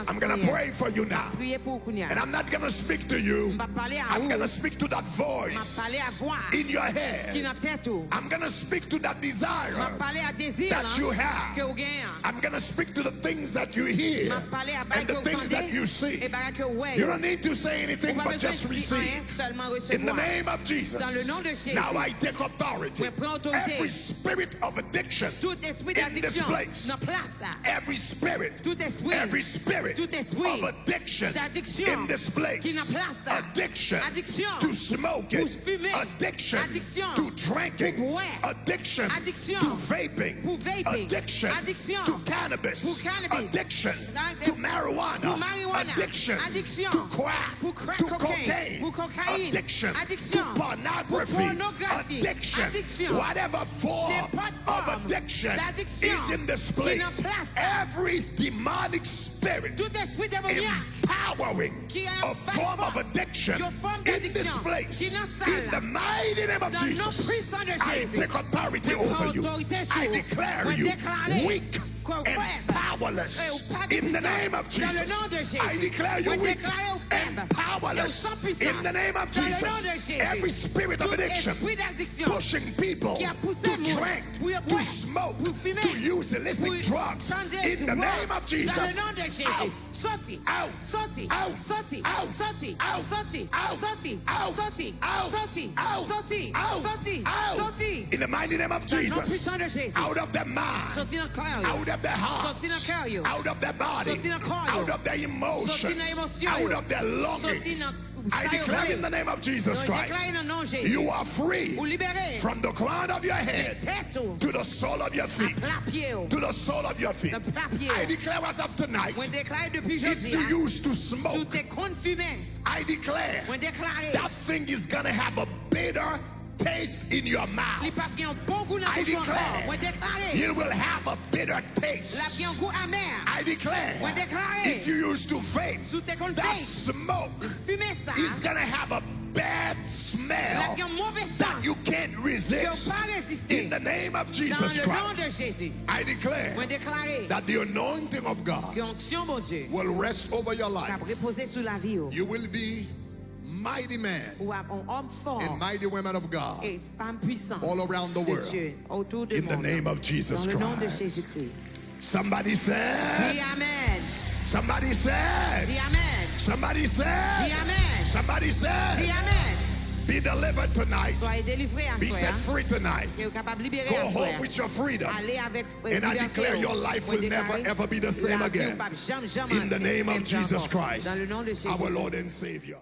I'm going to pray for you now. Priez pour Kounia. And I'm not going to speak to you. Va parler à I'm vous. going to speak to that Va voice parler à voix in your qui head. n'a tête ou. I'm going to speak to that Va desire parler à désir that you que have. vous gagnez. I'm going to speak to the things that you hear Va parler à and the things that you see. et bagarre que ouais. You don't need to say anything Pas but besoin just de dire rien, receive. seulement In the recevoir. name of Jesus. Dans le nom de Jésus. Now I take authority. Je prends autorité. Every spirit of addiction Tout esprit in this d'addiction place. dans place. Every spirit. Tout esprit. Every spirit Tout esprit of addiction d'addiction in this place. qui n'a place. Addiction Addiction to smoking. pour fumer. Addiction Addiction to drinking. pour boire. Addiction Addiction to vaping. pour vaping. Addiction Addiction to cannabis. pour cannabis. Addiction Ad- to marijuana. pour marijuana. Addiction Addiction to crack. pour crack To cocaine. Pour cocaïne. Addiction Addiction to pornography. pour pornographie. Addiction. Addiction. Whatever form N'importe of forme addiction d'addiction is in this qui place. n'a place. Every demonic spirit Tout esprit démoniaque empowering qui a a form of force, addiction une forme in this d'addiction place. qui n'a In the salle. mighty name of Dans le nom Jesus, puissant de I Jésus. take authority Je prends over you. autorité sur I vous. declare Moi you déclarer weak que and faible powerless. et pas de In the puissance. name of Dans le Jesus, nom de Jésus. I declare you Moi weak déclarer faible and powerless. et sans puissance. In the name of Dans le nom de Jesus, Jésus. every spirit of Tout addiction esprit d'addiction pushing people qui a poussé to mon- drink, pour to boire, smoke, pour fumer, to use illicit pour drugs. changer, In the pour name boire. of Jesus, Dans le nom de Jésus. out. Sorti. Out. Sorti. Out. Sorti. Out. Sorti. Out. Sorti. Out. Sorti. Out. Sorti. Out. Sorti. Out. Sorti. Out. Sorti. Out. Sorti. In the mighty name of Dans le nom Jesus, puissant de Jésus. out of their mind, Sorti dans le cœur. out of their heart, Sorti dans le cœur. yo. out of their body, Sorti dans le corps. out of their Sorti emotions, dans l'émotion. out of their Sorti longings. dans- I declare in the name of Jesus Je Christ, déclare dans le nom de Jésus. you are free Vous libérez. from the crown of your head Tête ou to the sole of your à feet. plat pied. ou. To the sole of your feet. De plat pied. I declare as of tonight, Moi déclare depuis if jeudi. you hein, used to Sous smoke, tes comptes fumés. I declare Moi déclare. that thing is going to have a bitter taste in your Les mouth. pas qui ont bon goût dans I le bouchon encore. declare Moi déclare. you will have a bitter taste. La qui ont goût amer. I declare Moi déclare. if you used to vape, Sous tes comptes that vape. smoke Fumer ça. is going to have a bad La smell qui ont mauvais sang. that you can't Qui ont resist. pas résisté. In the name of Dans Jesus le nom Christ, de Jésus. I declare Moi déclare. that the anointing of God Que onction, bon Dieu. will rest over your Ça life. reposer sous la vie. oh. You will be mighty men ou un homme fort and mighty women of God et femme puissante all around the de world. Dieu autour du In the monde. name of Jesus Dans le nom de Christ. Jésus-Christ. Somebody Dis said. Amen. Somebody said. Dis Amen. Somebody said. Dis Amen. Somebody Dis said. Amen. Be delivered tonight. Soyez délivrés à Be set soi. free tonight. Que vous capable de libérer Go à soi. home with your freedom. Allez avec And I liberté. declare your life will never ever be the same again. In the name of Jesus Christ, Dans le nom de Jésus. our Lord and Savior.